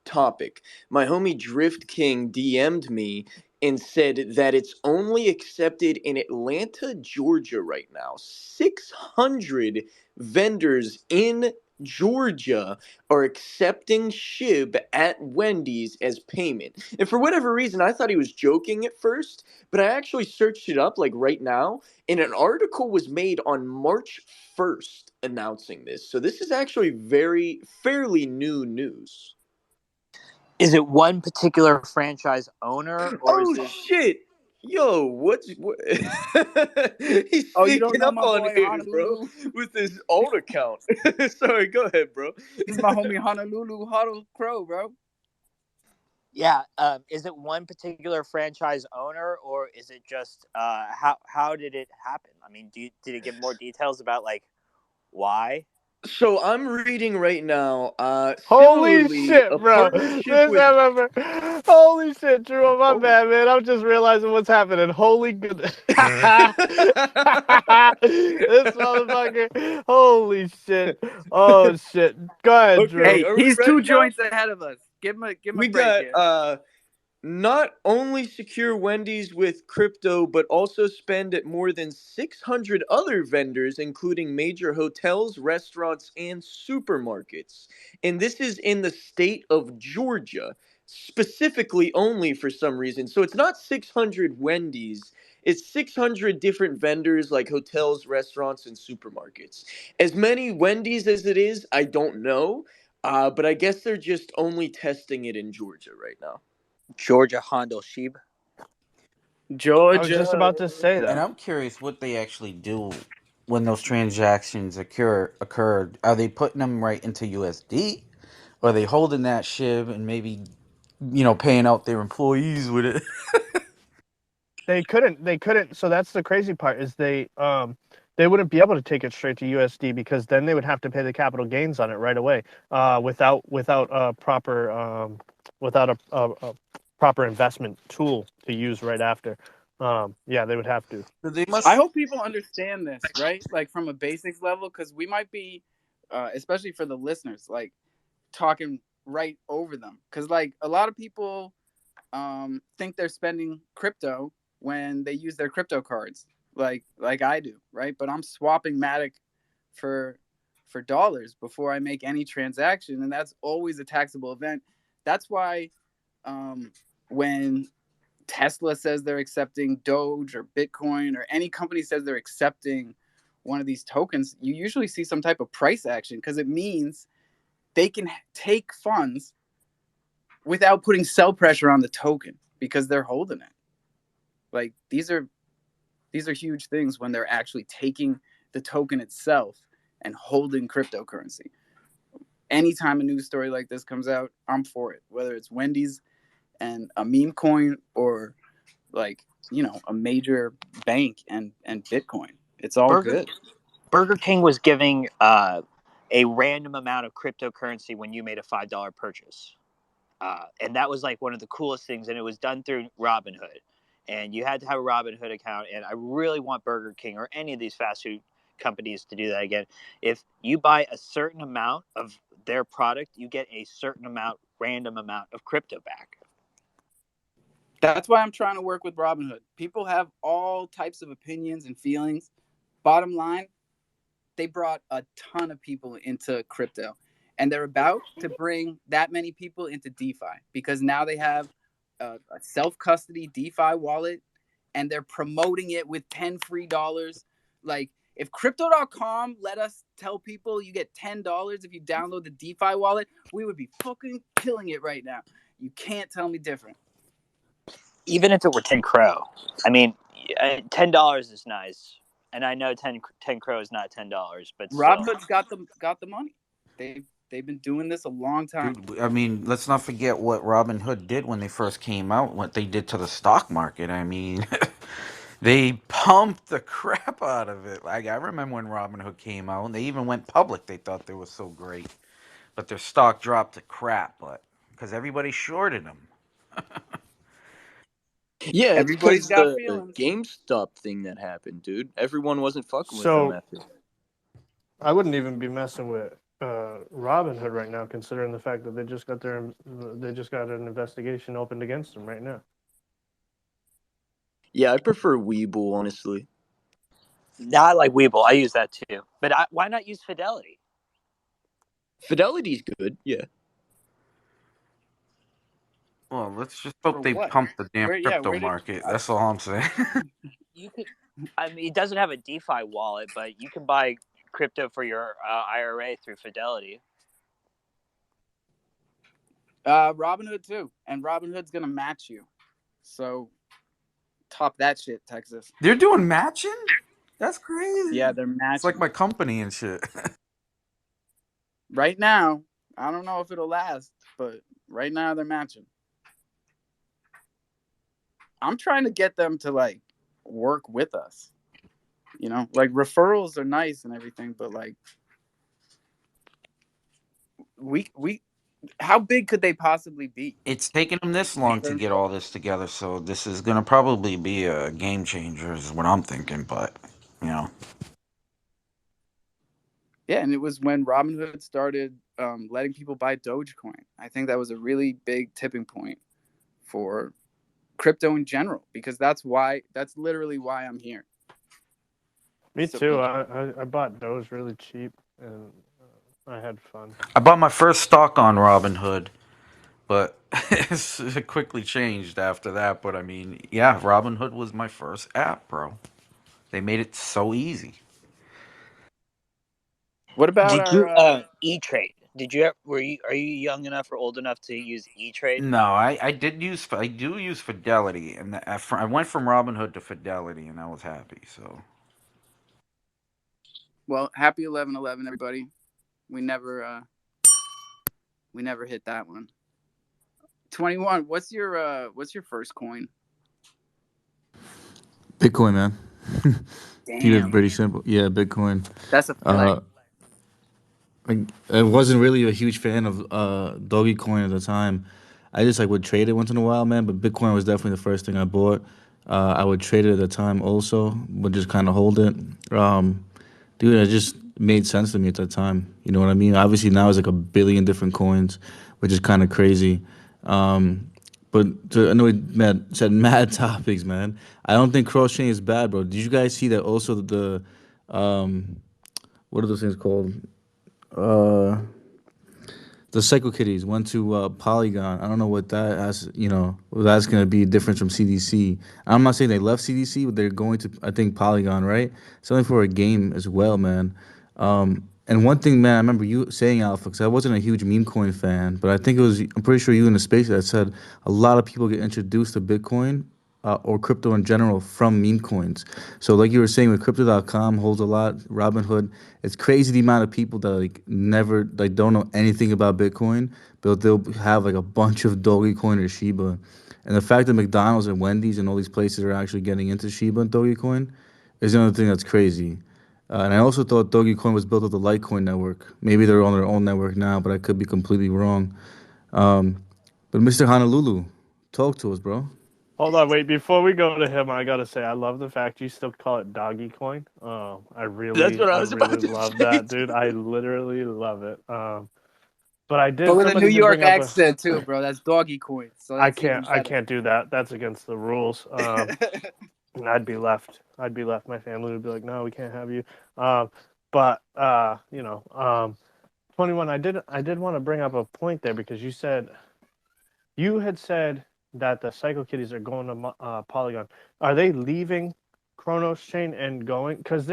topic, my homie Drift King DM'd me and said that it's only accepted in Atlanta, Georgia right now. 600 vendors in Georgia are accepting SHIB at Wendy's as payment. And for whatever reason, I thought he was joking at first, but I actually searched it up like right now, and an article was made on March 1st announcing this. So this is actually fairly new news. Is it one particular franchise owner, or is it... shit! Yo, what? He's sneaking up on here, bro, with his old account. Sorry, go ahead, bro. This is my homie Honolulu Huddle Crow, bro. Yeah, is it one particular franchise owner, or is it just how did it happen? I mean, did it give more details about like why? So I'm reading right now. Holy shit, bro! Holy shit, Drew! My bad, man. I'm just realizing what's happening. Holy goodness! This motherfucker! Holy shit! Oh shit! Go ahead, Drew. Hey, he's 2 joints ahead of us. Give him a break. We got not only secure Wendy's with crypto, but also spend at more than 600 other vendors, including major hotels, restaurants, and supermarkets. And this is in the state of Georgia, specifically only for some reason. So it's not 600 Wendy's. It's 600 different vendors like hotels, restaurants, and supermarkets. As many Wendy's as it is, I don't know. But I guess they're just only testing it in Georgia right now. Georgia Hondo Sheep. I was just about to say that. And I'm curious what they actually do when those transactions occurred. Are they putting them right into USD? Or are they holding that shib and maybe, paying out their employees with it? They couldn't. So that's the crazy part is they wouldn't be able to take it straight to USD because then they would have to pay the capital gains on it right away, without a proper investment tool to use right after. Yeah, they would have to. I hope people understand this, right? Like from a basics level, because we might be, especially for the listeners, like talking right over them. Because like a lot of people think they're spending crypto when they use their crypto cards, like I do, right? But I'm swapping Matic for dollars before I make any transaction, and that's always a taxable event. That's why when Tesla says they're accepting Doge or Bitcoin, or any company says they're accepting one of these tokens, you usually see some type of price action because it means they can take funds without putting sell pressure on the token because they're holding it. Like these are huge things when they're actually taking the token itself and holding cryptocurrency. Anytime a news story like this comes out, I'm for it. Whether it's Wendy's and a meme coin or like, a major bank and Bitcoin. It's all good. Burger King was giving a random amount of cryptocurrency when you made a $5 purchase. And that was like one of the coolest things. And it was done through Robinhood. And you had to have a Robinhood account. And I really want Burger King or any of these fast food companies to do that again. If you buy a certain amount of their product, you get a certain random amount of crypto back. That's why I'm trying to work with Robinhood. People have all types of opinions and feelings. Bottom line, they brought a ton of people into crypto, and they're about to bring that many people into DeFi because now they have a self-custody DeFi wallet, and they're promoting it with 10 free dollars. Like, if crypto.com let us tell people you get $10 if you download the DeFi wallet, we would be fucking killing it right now. You can't tell me different. Even if it were 10 Crow, I mean, $10 is nice, and I know 10 Crow is not $10, but Robinhood's got the money. They've been doing this a long time. Dude, I mean, let's not forget what Robinhood did when they first came out, what they did to the stock market. I mean, they pumped the crap out of it. Like, I remember when Robinhood came out, and they even went public. They thought they were so great. But their stock dropped to crap, because everybody shorted them. Yeah, it's Everybody's because got the feelings. GameStop thing that happened, dude. Everyone wasn't fucking with them after. I wouldn't even be messing with Robinhood right now, considering the fact that they just got an investigation opened against them right now. Yeah, I prefer Webull, honestly. No, I like Webull. I use that too. But why not use Fidelity? Fidelity's good, yeah. Well, let's just hope they pump the damn crypto market. That's all I'm saying. You could. I mean, it doesn't have a DeFi wallet, but you can buy crypto for your IRA through Fidelity. Robinhood too, and Robinhood's gonna match you. So top that shit, Texas. They're doing matching? That's crazy. Yeah, they're matching. It's like my company and shit. Right now, I don't know if it'll last, but right now they're matching. I'm trying to get them to like work with us. Like referrals are nice and everything, but like we how big could they possibly be? It's taken them this long to get all this together, so this is going to probably be a game changer is what I'm thinking, but, Yeah, and it was when Robinhood started letting people buy Dogecoin. I think that was a really big tipping point for crypto in general, because that's literally why I'm here. Me too. I bought Doge really cheap, and I had fun. I bought my first stock on Robinhood But it quickly changed after that. But I mean, yeah, Robinhood was my first app, bro. They made it so easy. What about Did you our E-Trade? Did you are you young enough or old enough to use E-Trade? No, I do use Fidelity, and I went from Robinhood to Fidelity, and I was happy. So, well, happy 11/11, everybody. We never hit that one. 21. What's your first coin? Bitcoin, man. Keep it Damn, pretty simple. Yeah, Bitcoin. that's a flex. Uh, I wasn't really a huge fan of Dogecoin at the time. I just like would trade it once in a while, man. But Bitcoin was definitely the first thing I bought. I would trade it at the time also, would just kind of hold it. Dude, it just made sense to me at that time. You know what I mean? Obviously now it's like a billion different coins, which is kind of crazy. I know we said mad topics, man. I don't think cross chain is bad, bro. Did you guys see that also um, what are those things called? Uh, the Psycho Kitties went to Polygon. I don't know what that has, what that's going to be different from CDC. I'm not saying they left CDC, but they're going to, I think, Polygon, right? Something for a game as well, man. And one thing, man, I remember you saying, Alpha, because I wasn't a huge meme coin fan, but I think I'm pretty sure you in the space that said a lot of people get introduced to Bitcoin or crypto in general from meme coins. So like you were saying with crypto.com holds a lot, Robinhood, it's crazy the amount of people that like never like don't know anything about Bitcoin, but they'll have like a bunch of Dogecoin or Shiba. And the fact that McDonald's and Wendy's and all these places are actually getting into Shiba and Dogecoin is another thing that's crazy. And I also thought Dogecoin was built with the Litecoin network. Maybe they're on their own network now, but I could be completely wrong. Um, but Mr. Honolulu, talk to us, bro. Hold on, wait. Before we go to him, I gotta say I love the fact you still call it doggy coin. That's what I I was about really to love say. that, dude. I literally love it. But But with a New somebody did York bring up a. accent too, bro. That's doggy coin. So that's even I better. can't do that. That's against the rules. And I'd be left. I'd be left. My family would be like, no, we can't have you. Um, but 21. I did want to bring up a point there because you had said that the Psycho Kitties are going to Polygon. Are they leaving Chronos Chain and going? Because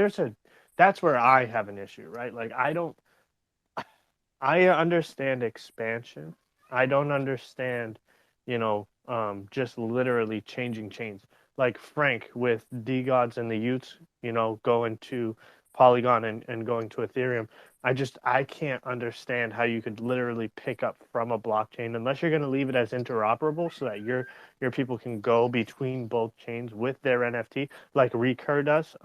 that's where I have an issue, right? Like I understand expansion. I don't understand, just literally changing chains. Like Frank with D Gods and the Utes, going to Polygon and going to Ethereum. I can't understand how you could literally pick up from a blockchain unless you're going to leave it as interoperable so that your people can go between both chains with their NFT like Recur does.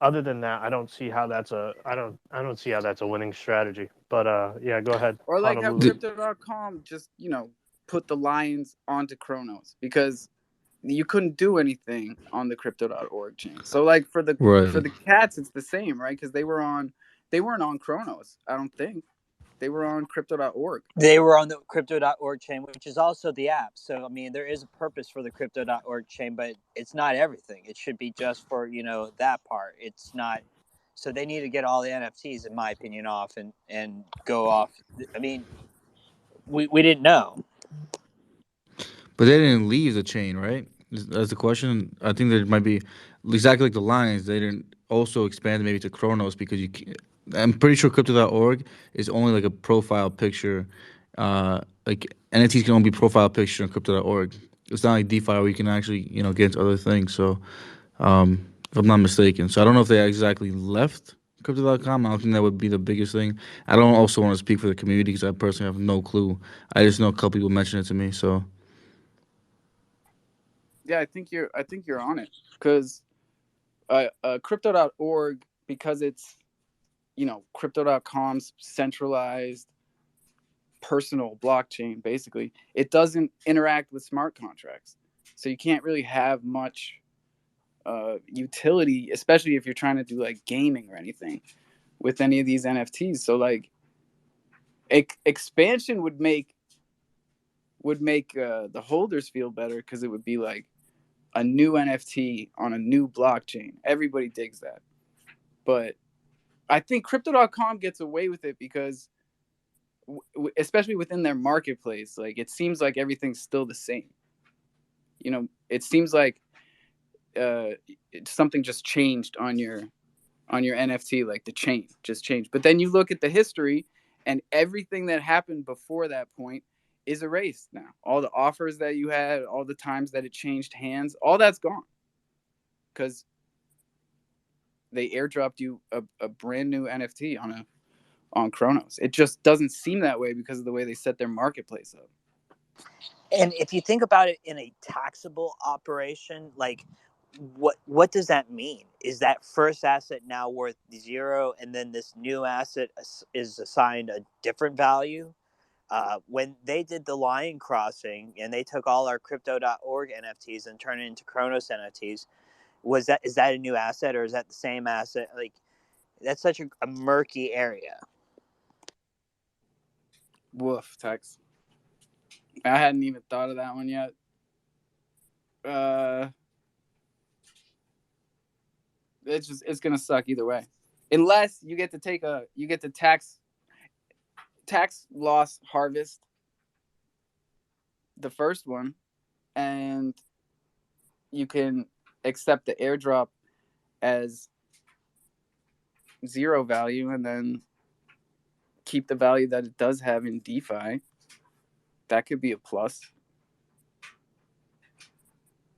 Other than that, I don't see how that's I don't see how that's a winning strategy. But yeah, go ahead, Or like how Honolulu. crypto.com just, put the lions onto Chronos because you couldn't do anything on the crypto.org chain. So like for the Right. cats it's the same, right? Cuz they weren't on Chronos, I don't think. They were on crypto.org. They were on the crypto.org chain, which is also the app. So, I mean, there is a purpose for the crypto.org chain, but it's not everything. It should be just for, that part. It's not. So they need to get all the NFTs, in my opinion, off and go off. I mean, we didn't know. But they didn't leave the chain, right? That's the question. I think there might be exactly like the lines. They didn't also expand maybe to Chronos because I'm pretty sure Crypto.org is only like a profile picture. Like NFTs can only be profile picture on Crypto.org. It's not like DeFi where you can actually get into other things. So if I'm not mistaken, so I don't know if they exactly left Crypto.com. I don't think that would be the biggest thing. I don't also want to speak for the community because I personally have no clue. I just know a couple people mentioned it to me. So. Yeah, I think you're on it cuz crypto.org, because it's crypto.com's centralized personal blockchain, basically it doesn't interact with smart contracts, so you can't really have much utility, especially if you're trying to do like gaming or anything with any of these NFTs. So like expansion would make the holders feel better because it would be like a new NFT on a new blockchain. Everybody digs that. But I think crypto.com gets away with it because especially within their marketplace, like it seems like everything's still the same. You know, it seems like something just changed on your NFT, like the chain just changed. But then you look at the history, and everything that happened before that point is erased now. All the offers that you had, all the times that it changed hands, all that's gone because they airdropped you a brand new NFT on Chronos. It just doesn't seem that way because of the way they set their marketplace up. And if you think about it in a taxable operation, like what does that mean? Is that first asset now worth 0, and then this new asset is assigned a different value? When they did the line crossing and they took all our crypto.org NFTs and turned it into Chronos NFTs, is that a new asset, or is that the same asset? Like, that's such a murky area. Woof, Tex. I hadn't even thought of that one yet. It's gonna suck either way, unless you get to tax loss harvest the first one, and you can accept the airdrop as 0 value, and then keep the value that it does have in DeFi. That could be a plus.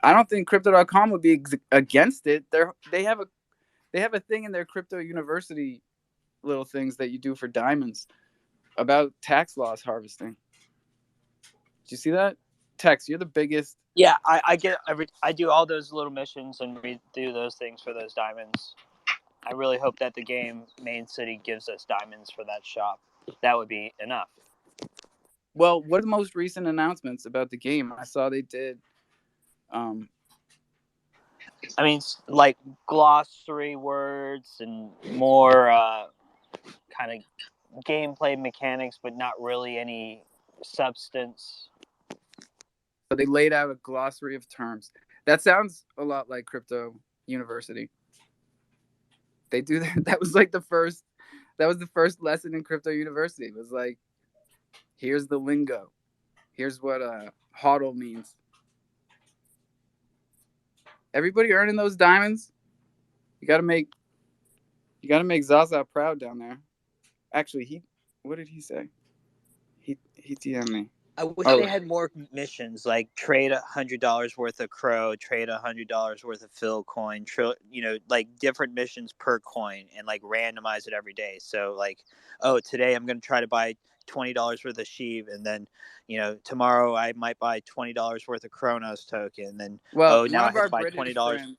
I don't think Crypto.com would be against it. They have a thing in their Crypto University little things that you do for diamonds about tax loss harvesting. Did you see that? Tex, you're the biggest. Yeah, I do all those little missions and do those things for those diamonds. I really hope that the game Main City gives us diamonds for that shop. That would be enough. Well, what are the most recent announcements about the game? I saw they did. I mean, like glossary words and more kind of gameplay mechanics, but not really any substance. So they laid out a glossary of terms. That sounds a lot like Crypto University. They do that. That was the first lesson in Crypto University. It was like, here's the lingo. Here's what HODL means. Everybody earning those diamonds. You gotta make Zaza proud down there. Actually, what did he say? He DM'd me. I wish they had more missions, like trade $100 worth of Crow, trade $100 worth of Phil coin, like different missions per coin, and like randomize it every day. So like, today I'm going to try to buy $20 worth of Sheev, and then tomorrow I might buy $20 worth of Chronos token. And then now I have to buy $20.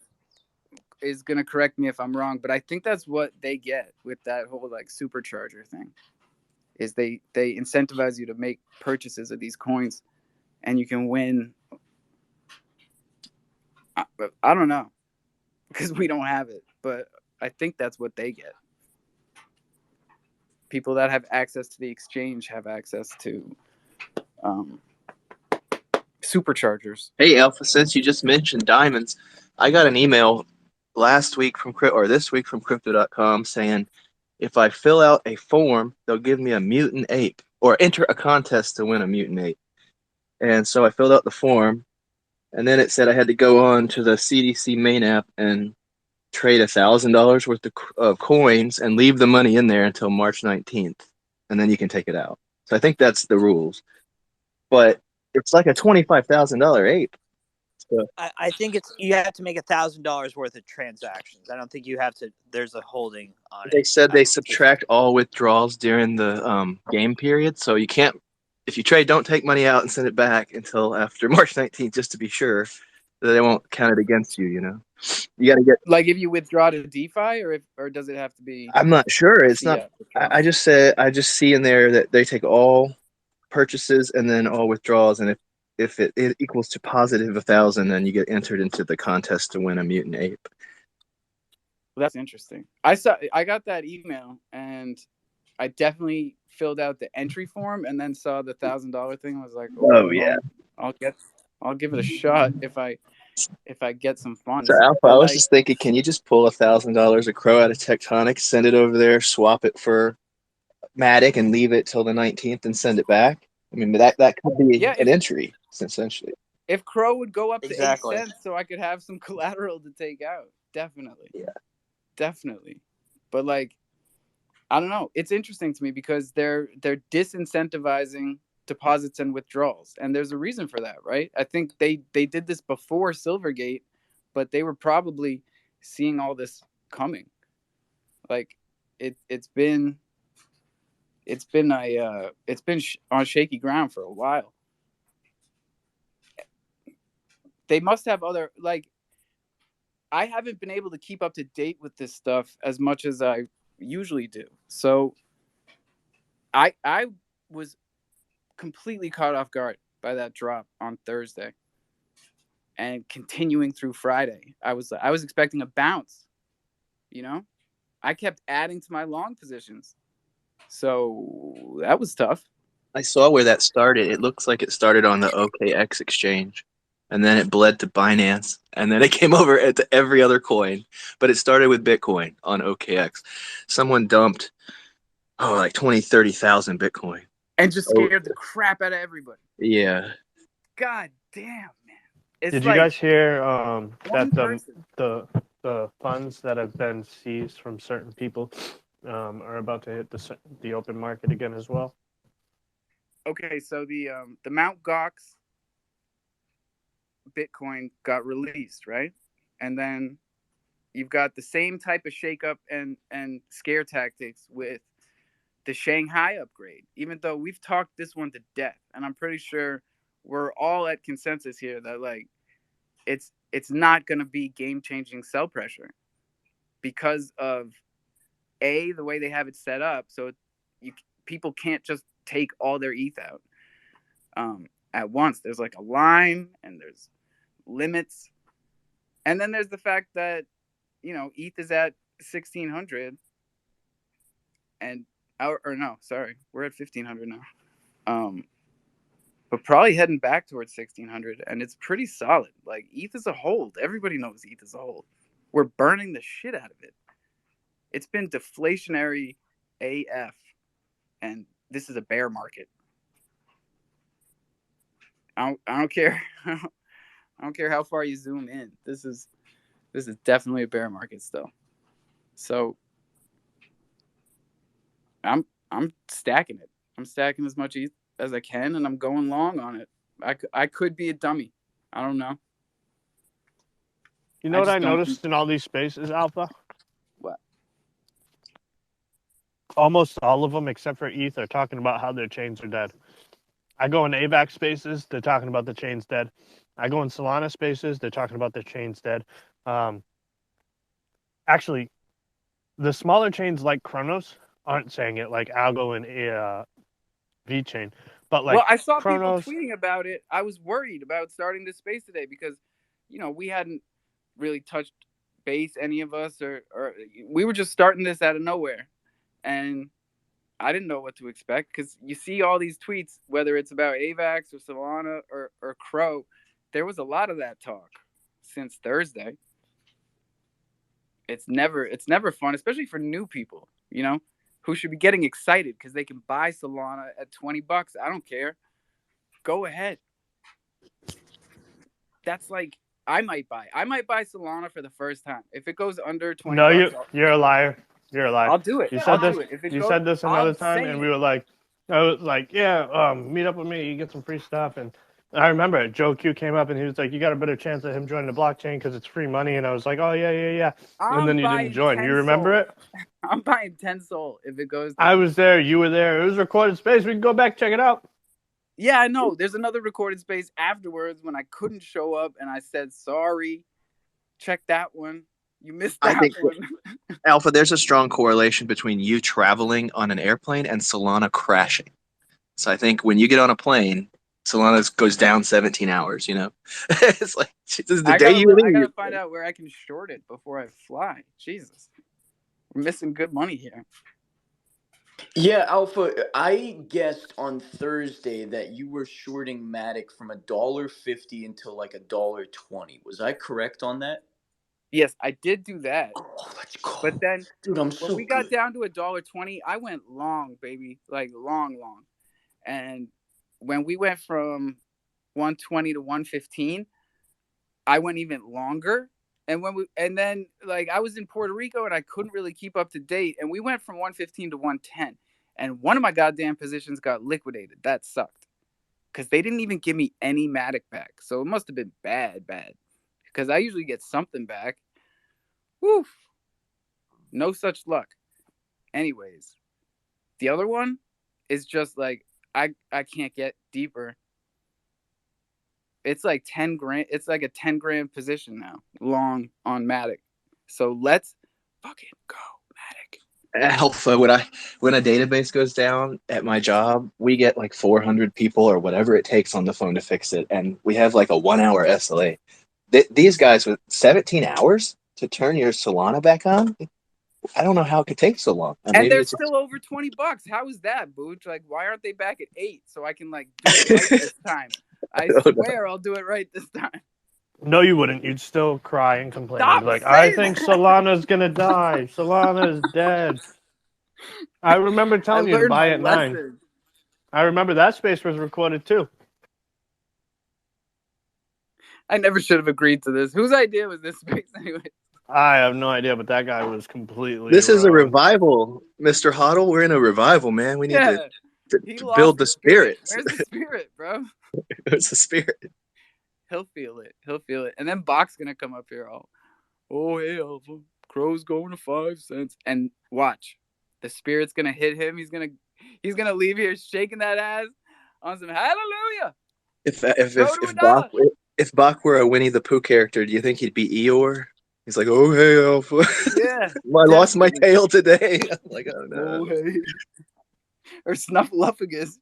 Is going to correct me if I'm wrong, but I think that's what they get with that whole like supercharger thing. Is they incentivize you to make purchases of these coins, and you can win. I don't know, because we don't have it, but I think that's what they get. People that have access to the exchange have access to superchargers. Hey, Alpha, since you just mentioned diamonds, I got an email this week from Crypto.com saying, if I fill out a form, they'll give me a mutant ape or enter a contest to win a mutant ape. And so I filled out the form, and then it said I had to go on to the CDC main app and trade $1,000 worth of coins and leave the money in there until March 19th, and then you can take it out. So I think that's the rules. But it's like a $25,000 ape. So I think you have to make $1,000 worth of transactions. I don't think you have to. There's a holding on it. They said they subtract all withdrawals during the game period, so you can't. If you trade, don't take money out and send it back until after March 19th, just to be sure that they won't count it against you. You got to get if you withdraw to DeFi, or does it have to be? I'm not sure. It's not. I just see in there that they take all purchases and then all withdrawals, and if it equals to positive 1,000, then you get entered into the contest to win a mutant ape. Well, that's interesting. I got that email, and I definitely filled out the entry form, and then saw the $1,000 thing. I was like, yeah, I'll give it a shot if I get some funds. So Alpha, I was just thinking, can you just pull $1,000 of Crow out of Tectonic, send it over there, swap it for Matic and leave it till the 19th and send it back? I mean, that could be an entry, essentially. If Crow would go up to Exactly. 8 cents so I could have some collateral to take out, definitely. Yeah. Definitely. But like, I don't know. It's interesting to me because they're disincentivizing deposits and withdrawals, and there's a reason for that, right? I think they did this before Silvergate, but they were probably seeing all this coming. Like, it's been on shaky ground for a while. They must have other, like, I haven't been able to keep up to date with this stuff as much as I usually do. So I was completely caught off guard by that drop on Thursday and continuing through Friday. I was expecting a bounce, you know? I kept adding to my long positions. So that was tough. I saw where that started. It looks like it started on the OKX exchange, and then it bled to Binance, and then it came over to every other coin. But it started with Bitcoin on OKX. Someone dumped, like 20, 30,000 Bitcoin. And just scared the crap out of everybody. Yeah. God damn, man. It's Did you guys hear that the funds that have been seized from certain people are about to hit the open market again as well? Okay, so the Mount Gox Bitcoin got released, right? And then you've got the same type of shakeup and scare tactics with the Shanghai upgrade, even though we've talked this one to death. And I'm pretty sure we're all at consensus here that, like, it's not going to be game-changing sell pressure because of the way they have it set up. So people can't just take all their ETH out at once. There's like a line and there's limits. And then there's the fact that, ETH is at 1,600 and no, sorry, we're at 1,500 now. But probably heading back towards 1,600, and it's pretty solid. Like, ETH is a hold. Everybody knows ETH is a hold. We're burning the shit out of it. It's been deflationary AF, and this is a bear market. I don't care. I don't care how far you zoom in. This is definitely a bear market still. So I'm stacking it. I'm stacking as much ETH as I can, and I'm going long on it. I could be a dummy. I don't know. You know what I noticed in all these spaces, Alpha? What? Almost all of them, except for ETH, are talking about how their chains are dead. I go in AVAX spaces, they're talking about the chain's dead. I go in Solana spaces, they're talking about the chain's dead. Actually, the smaller chains like Chronos aren't saying it, like Algo and VeChain. But like, well, I saw Chronos, people tweeting about it. I was worried about starting this space today because, we hadn't really touched base, any of us, or we were just starting this out of nowhere. And I didn't know what to expect because you see all these tweets, whether it's about AVAX or Solana or Crow. There was a lot of that talk since Thursday. It's never fun, especially for new people, who should be getting excited because they can buy Solana at $20. I don't care. Go ahead. That's like, I might buy Solana for the first time. If it goes under $20. No, you're a liar. You're a liar. I'll do it. You said this. You said this another time, and we were like, I was like, yeah, meet up with me. You get some free stuff. And I remember Joe Q came up and he was like, you got a better chance of him joining the blockchain because it's free money. And I was like, oh yeah. And then you didn't join. You remember it? I'm buying 10 Sol if it goes. I was there. You were there. It was recorded space. We can go back check it out. Yeah, I know. There's another recorded space afterwards when I couldn't show up and I said sorry. Check that one. You missed that one. Alpha, there's a strong correlation between you traveling on an airplane and Solana crashing. So I think when you get on a plane, Solana goes down 17 hours, It's like, this is the day you leave. I got to find out where I can short it before I fly. Jesus. We're missing good money here. Yeah, Alpha, I guessed on Thursday that you were shorting Matic from $1.50 until like $1.20. Was I correct on that? Yes, I did do that. Oh, let's But then Dude, I'm when so we got good. down to $1.20, I went long, baby, like long. And when we went from 120 to 115, I went even longer. And then like I was in Puerto Rico and I couldn't really keep up to date. And we went from 115 to 110. And one of my goddamn positions got liquidated. That sucked. Because they didn't even give me any Matic back. So it must have been bad. Because I usually get something back. Woof. No such luck. Anyways, the other one is just like I can't get deeper. It's like 10 grand. It's like a 10 grand position now, long on Matic. So let's fucking go, Matic. Alpha, when a database goes down at my job, we get like 400 people or whatever it takes on the phone to fix it, and we have like a 1 hour SLA. These guys with 17 hours to turn your Solana back on. I don't know how it could take so long. And Maybe they're it's still over $20. How is that, Booch? Like, why aren't they back at 8 so I can like do it right this time? I swear I'll do it right this time. No, you wouldn't. You'd still cry and complain. Stop You'd be like, I saying think that. Solana's gonna die. Solana is dead. I remember telling you to learned buy my at 9. lesson. I remember that space was recorded too. I never should have agreed to this. Whose idea was this space anyway? I have no idea, but that guy was completely This is a wrong. revival, Mr. Hoddle. We're in a revival, man. We need to build the spirit. spirit. Where's the spirit, bro? It's the spirit. He'll feel it. And then Bach's gonna come up here all, oh hey Alpha, Crow's going to 5 cents. And watch. The spirit's gonna hit him. He's gonna leave here shaking that ass on some hallelujah. If Bach were a Winnie the Pooh character, do you think he'd be Eeyore? He's like, oh hey Alpha. Yeah. I lost my tail today. I'm like, oh no. Oh hey. Or Snuffleupagus.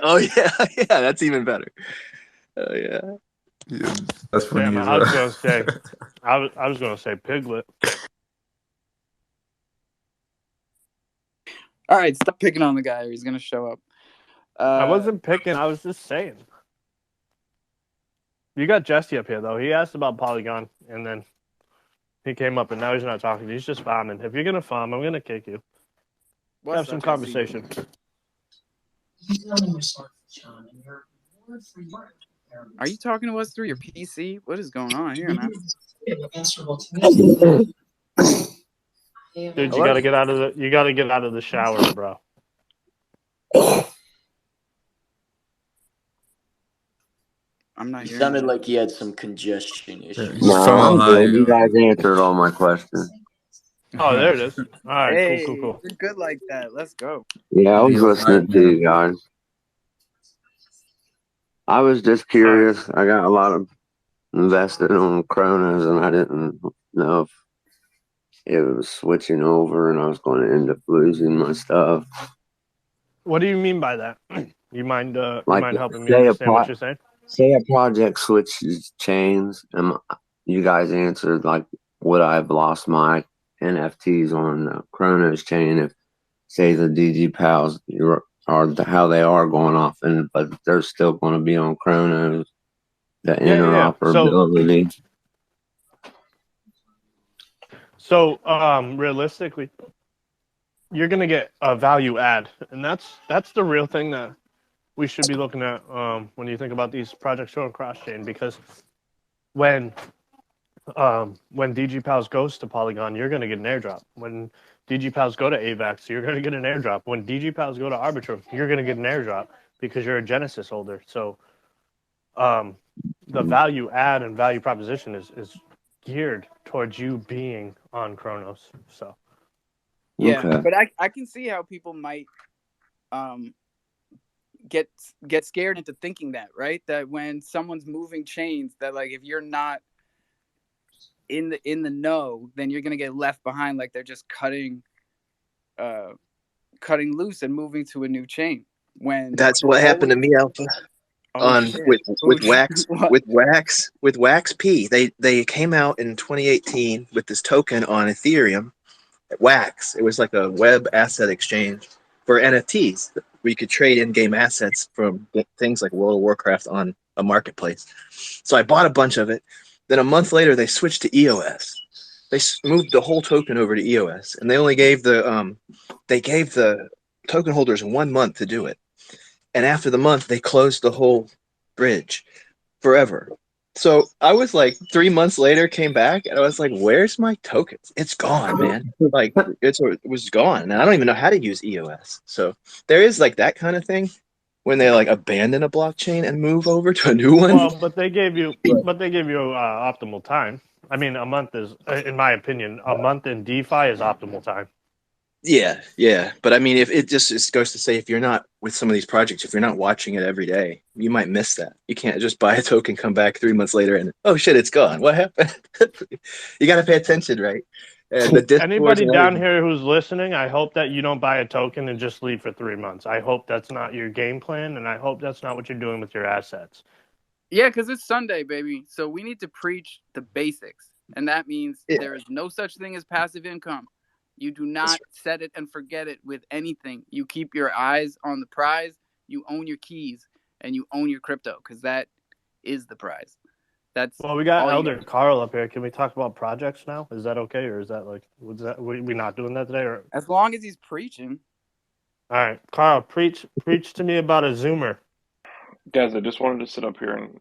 Oh yeah, that's even better. Oh yeah. Yeah, that's funny. Damn, I was gonna say Piglet. All right, stop picking on the guy or he's gonna show up. I wasn't picking, I was just saying. You got Jesse up here though. He asked about Polygon and then he came up and now he's not talking. He's just farming. If you're gonna farm, I'm gonna kick you. Have some conversation. Are you talking to us through your PC? What is going on here, man? Dude, you gotta get out of the shower, bro. I'm not He hearing sounded that. like he had some congestion issues. No, I'm good. You guys answered all my questions. Oh, there it is. All right, hey, cool. You're good like that. Let's go. Yeah, I was listening to you guys. I was just curious. I got a lot of invested on Kronos, and I didn't know if it was switching over, and I was going to end up losing my stuff. What do you mean by that? You mind helping me say understand what you're saying? Say a project switches chains, and you guys answered like, would I have lost my NFTs on the Kronos chain if, say, the DG Pals are how they are going off, but they're still going to be on Kronos, the interoperability. So, realistically, you're going to get a value add, and that's the real thing that we should be looking at when you think about these projects going cross-chain, because when DG Pals goes to Polygon, you're going to get an airdrop. When DG Pals go to AVAX, you're going to get an airdrop. When DG Pals go to Arbitrum, you're going to get an airdrop because you're a Genesis holder. So the value add and value proposition is geared towards you being on Kronos. So yeah, okay. But I can see how people might get scared into thinking that, right? That when someone's moving chains, that like if you're not in the know, then you're gonna get left behind. Like they're just cutting loose and moving to a new chain. When that's what happened to me, Alpha. With Wax P. They came out in 2018 with this token on Ethereum, Wax. It was like a web asset exchange for NFTs. We could trade in-game assets from things like World of Warcraft on a marketplace. So I bought a bunch of it. Then a month later, they switched to EOS. they moved the whole token over to EOS, and they only gave the token holders 1 month to do it. And after the month, they closed the whole bridge forever. So I was like 3 months later, came back, and I was like, "Where's my tokens? It's gone, man! Like it was gone, and I don't even know how to use EOS." So there is like that kind of thing when they like abandon a blockchain and move over to a new one. Well, but they gave you optimal time. I mean, a month is, in my opinion, a month in DeFi is optimal time. Yeah. But I mean, if it just goes to say, if you're not with some of these projects, if you're not watching it every day, you might miss that. You can't just buy a token, come back 3 months later, and oh shit, it's gone. What happened? You got to pay attention, right? And the Discords Anybody and down everything. here who's listening, I hope that you don't buy a token and just leave for 3 months. I hope that's not your game plan, and I hope that's not what you're doing with your assets. Yeah, because it's Sunday, baby. So we need to preach the basics. And that means there is no such thing as passive income. You do not set it and forget it with anything. You keep your eyes on the prize. You own your keys and you own your crypto, because that is the prize. That's Well, we got all you Elder got. Carl up here. Can we talk about projects now? Is that okay, or is that like we not doing that today? Or As long as he's preaching. all right, Carl, preach to me about a Zoomer. Guys, I just wanted to sit up here and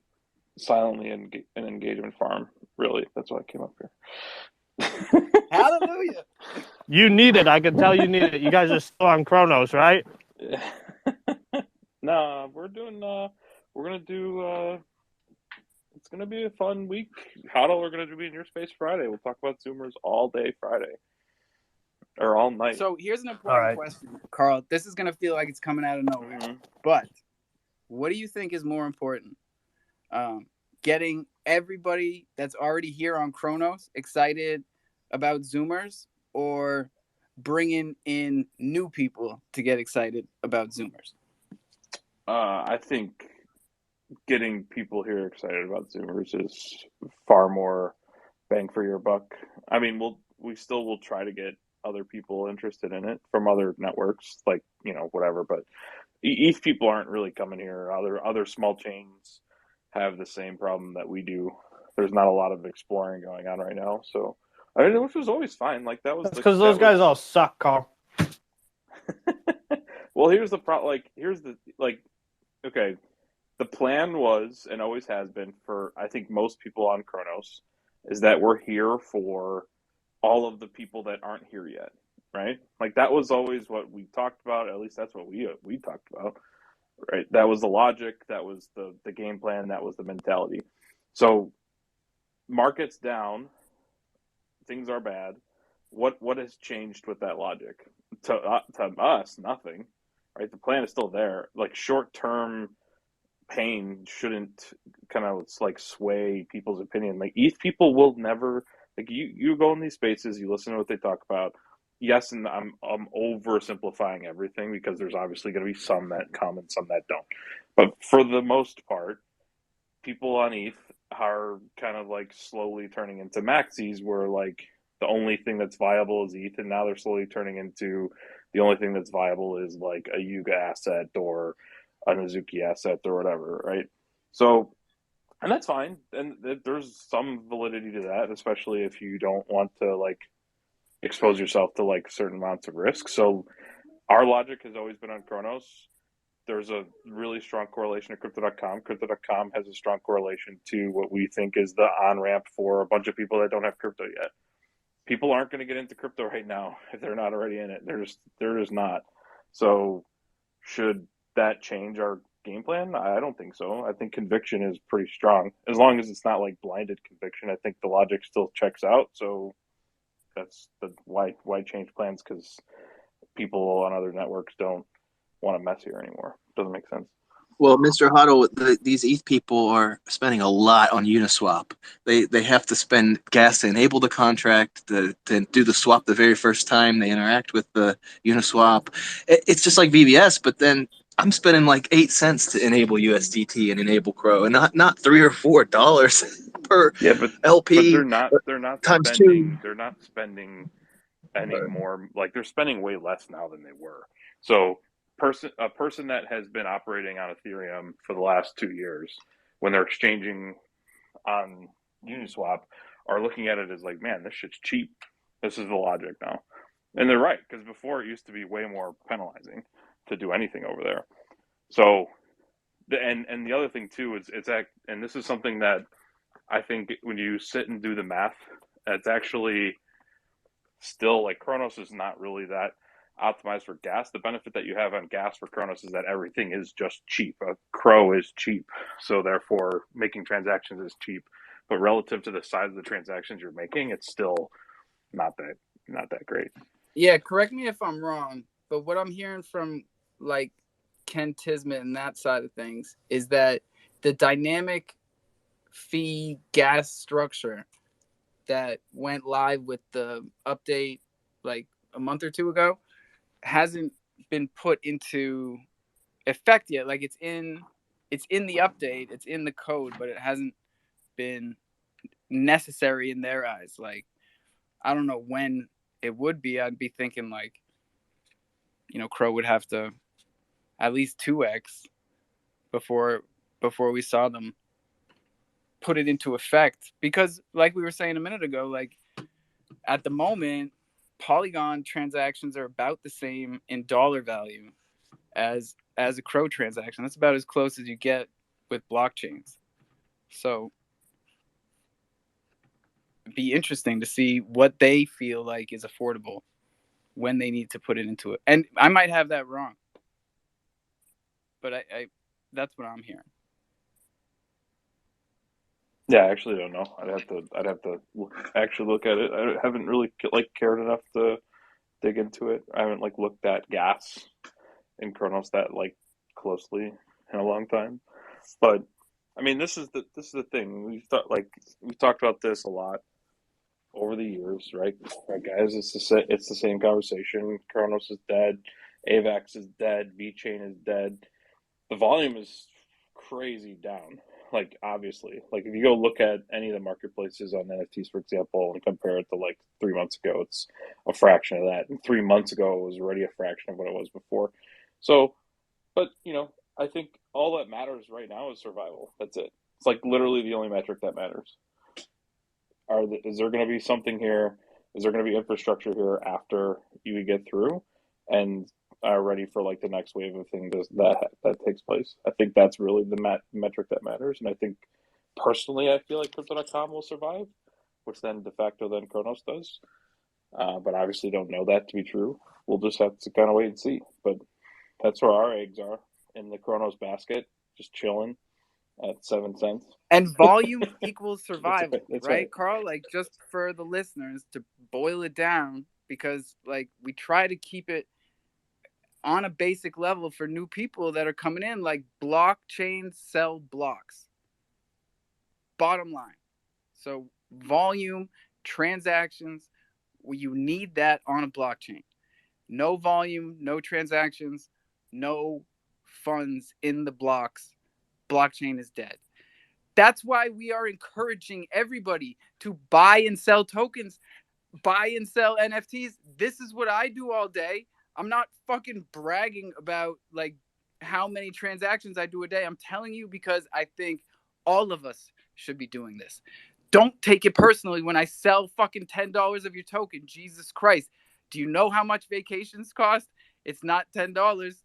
silently an engagement farm. Really, that's why I came up here. Hallelujah. You need it. I can tell you need it. You guys are still on Chronos, right? Nah, we're gonna do. It's gonna be a fun week. Huddle, we're gonna be in your space Friday. We'll talk about Zoomers all day Friday, or all night. So here's an important question, Carl. This is gonna feel like it's coming out of nowhere, but what do you think is more important? Getting everybody that's already here on Chronos excited about Zoomers, or bringing in new people to get excited about Zoomers? I think getting people here excited about Zoomers is far more bang for your buck. I mean, we still will try to get other people interested in it from other networks, like, whatever. But ETH people aren't really coming here. Other small chains have the same problem that we do. There's not a lot of exploring going on right now. So, I mean, which was always fine. Like that was because those guys all suck, Carl. Well, here's the problem. Okay, the plan was and always has been for, I think, most people on Chronos, is that we're here for all of the people that aren't here yet, right? Like that was always what we talked about. At least that's what we talked about, right? That was the logic. That was the game plan. That was the mentality. So, markets down, things are bad. What has changed with that logic? To us, nothing, right? The plan is still there. Like short term pain shouldn't kind of like sway people's opinion. Like ETH people will never, like, you go in these spaces, you listen to what they talk about. Yes, and I'm oversimplifying everything because there's obviously going to be some that come and some that don't. But for the most part, people on ETH are kind of like slowly turning into maxis, where like the only thing that's viable is ETH, and now they're slowly turning into the only thing that's viable is like a Yuga asset or a Nizuki asset or whatever, right? So, and that's fine, and there's some validity to that, especially if you don't want to like expose yourself to like certain amounts of risk. So, our logic has always been on Chronos. There's a really strong correlation to Crypto.com. Crypto.com has a strong correlation to what we think is the on-ramp for a bunch of people that don't have crypto yet. People aren't going to get into crypto right now if they're not already in it. They're just not. So should that change our game plan? I don't think so. I think conviction is pretty strong. As long as it's not like blinded conviction, I think the logic still checks out. So that's why change plans, because people on other networks don't want to mess here anymore. Doesn't make sense. Well, Mr. Huddle, these ETH people are spending a lot on Uniswap. They have to spend gas to enable the contract, to do the swap the very first time they interact with the Uniswap. It's just like VBS, but then I'm spending like 8 cents to enable USDT and enable Crow, and not $3 or $4 per LP. But they're not times spending. 2. They're not spending any more. Like they're spending way less now than they were. So a person that has been operating on Ethereum for the last 2 years, when they're exchanging on Uniswap, are looking at it as like, man, this shit's cheap. This is the logic now. And they're right, because before it used to be way more penalizing to do anything over there. So, and the other thing too is and this is something that I think when you sit and do the math, it's actually still like Kronos is not really that optimized for gas. The benefit that you have on gas for Kronos is that everything is just cheap. A Crow is cheap, so therefore making transactions is cheap. But relative to the size of the transactions you're making, it's still not that great. Yeah, correct me if I'm wrong, but what I'm hearing from like Ken Tismet and that side of things is that the dynamic fee gas structure that went live with the update like a month or two ago hasn't been put into effect yet. Like it's in the update, it's in the code, but it hasn't been necessary in their eyes. Like I don't know when it would be. I'd be thinking like, Crow would have to at least 2x before we saw them put it into effect. Because like we were saying a minute ago, like at the moment, Polygon transactions are about the same in dollar value as a Crow transaction. That's about as close as you get with blockchains. So it'd be interesting to see what they feel like is affordable when they need to put it into it. And I might have that wrong, but I that's what I'm hearing. Yeah, I actually don't know. I'd have to actually look at it. I haven't really cared enough to dig into it. I haven't looked at gas in Kronos that closely in a long time. But I mean, this is the thing. We've talked about this a lot over the years, right? Right, guys. It's the same conversation. Kronos is dead. AVAX is dead. VeChain is dead. The volume is crazy down. Obviously, if you go look at any of the marketplaces on NFTs, for example, and compare it to 3 months ago, it's a fraction of that. And 3 months ago, it was already a fraction of what it was before. So, but I think all that matters right now is survival. That's it. It's literally the only metric that matters. Is there going to be something here? Is there going to be infrastructure here after you get through and are ready for the next wave of things that takes place? I think that's really the metric that matters. And I think personally, I feel like Crypto.com will survive, which then de facto then Kronos does. But obviously don't know that to be true. We'll just have to kind of wait and see. But that's where our eggs are, in the Kronos basket, just chilling at 7 cents. And volume equals survival, that's right, Carl? Just for the listeners to boil it down, because we try to keep it on a basic level for new people that are coming in. Blockchains sell blocks. Bottom line. So volume, transactions, you need that on a blockchain. No volume, no transactions, no funds in the blocks. Blockchain is dead. That's why we are encouraging everybody to buy and sell tokens, buy and sell NFTs. This is what I do all day. I'm not fucking bragging about how many transactions I do a day. I'm telling you because I think all of us should be doing this. Don't take it personally when I sell fucking $10 of your token. Jesus Christ. Do you know how much vacations cost? It's not $10.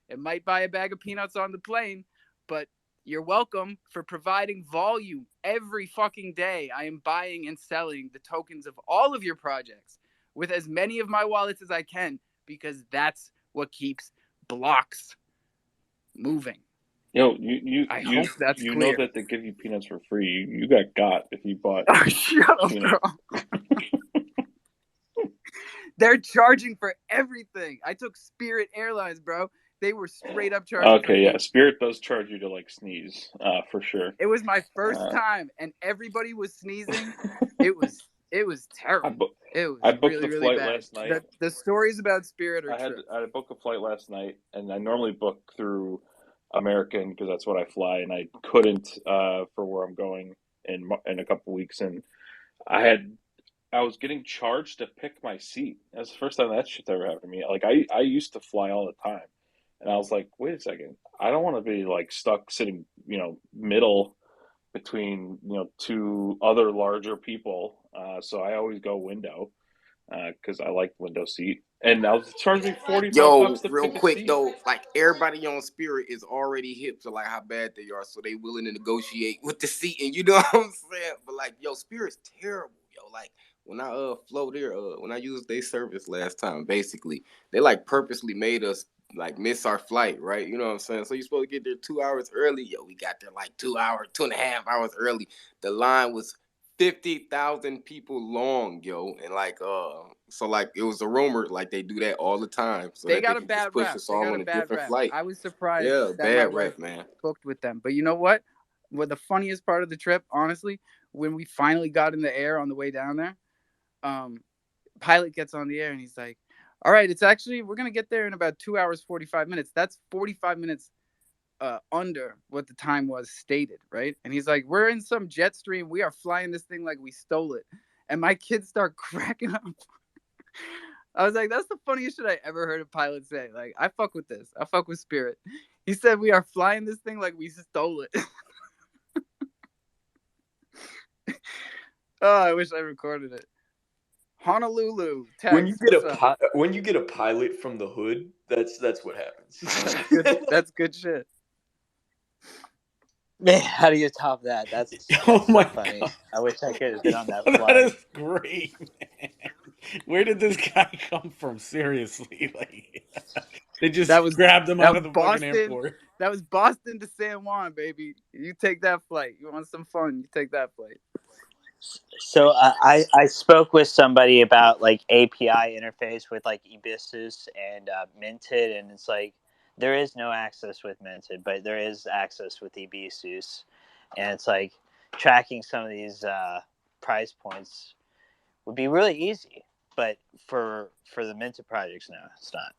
It might buy a bag of peanuts on the plane, but you're welcome for providing volume every fucking day. I am buying and selling the tokens of all of your projects with as many of my wallets as I can, because that's what keeps blocks moving. I hope that's clear. You know that they give you peanuts for free. You got if you bought. Oh, shut up, bro. They're charging for everything. I took Spirit Airlines, bro. They were straight up charging. Okay, yeah, Spirit does charge you to sneeze, for sure. It was my first time, and everybody was sneezing. It was terrible. I booked really, the really flight bad. last night. The stories about Spirit are true. I had booked a flight last night, and I normally book through American because that's what I fly, and I couldn't for where I'm going in a couple weeks, and I was getting charged to pick my seat. That's the first time that shit's ever happened to me. I used to fly all the time, and I was like, wait a second, I don't want to be stuck sitting middle between two other larger people. So I always go window because I like window seat. And now it charge me $45 to real pick a quick seat. though, like everybody on Spirit is already hip to like how bad they are, so they willing to negotiate with the seat, and you know what I'm saying? But like, Spirit's terrible, Like when I flew there, when I used their service last time, basically they like purposely made us like miss our flight, right? You know what I'm saying? So you're supposed to get there 2 hours early. We got there like 2.5 hours early. The line was 50,000 people long, and like so like it was a rumor like they do that all the time so they that they got a can just bad push rap. us They all got on a a bad different rap. flight. I was surprised Yeah, that my bad wife rap, man. booked with them. But you know what? The funniest part of the trip, honestly, when we finally got in the air on the way down there, pilot gets on the air and he's like, "All right, we're gonna get there in about 2 hours 45 minutes. That's 45 minutes under what the time was stated, right?" And he's like, "We're in some jet stream. We are flying this thing like we stole it." And my kids start cracking up. I was like, "That's the funniest shit I ever heard a pilot say. Like, I fuck with this. I fuck with Spirit." He said, "We are flying this thing like we stole it." Oh, I wish I recorded it. Honolulu. When you Text. get What's up? when you get a pilot from the hood, that's what happens. That's good shit. Man, how do you top that? That's Oh so my funny. God. I wish I could have been on that That flight. is great, man. Where did this guy come from? Seriously, like they just That was grabbed him that out was of the fucking Boston. airport. That was Boston to San Juan, baby. You take that flight. You want some fun? You take that flight. So I spoke with somebody about like API interface with like Ebissus and Minted, and it's like there is no access with Minted, but there is access with Ebissus, and it's like tracking some of these price points would be really easy, but for the Minted projects, no, it's not.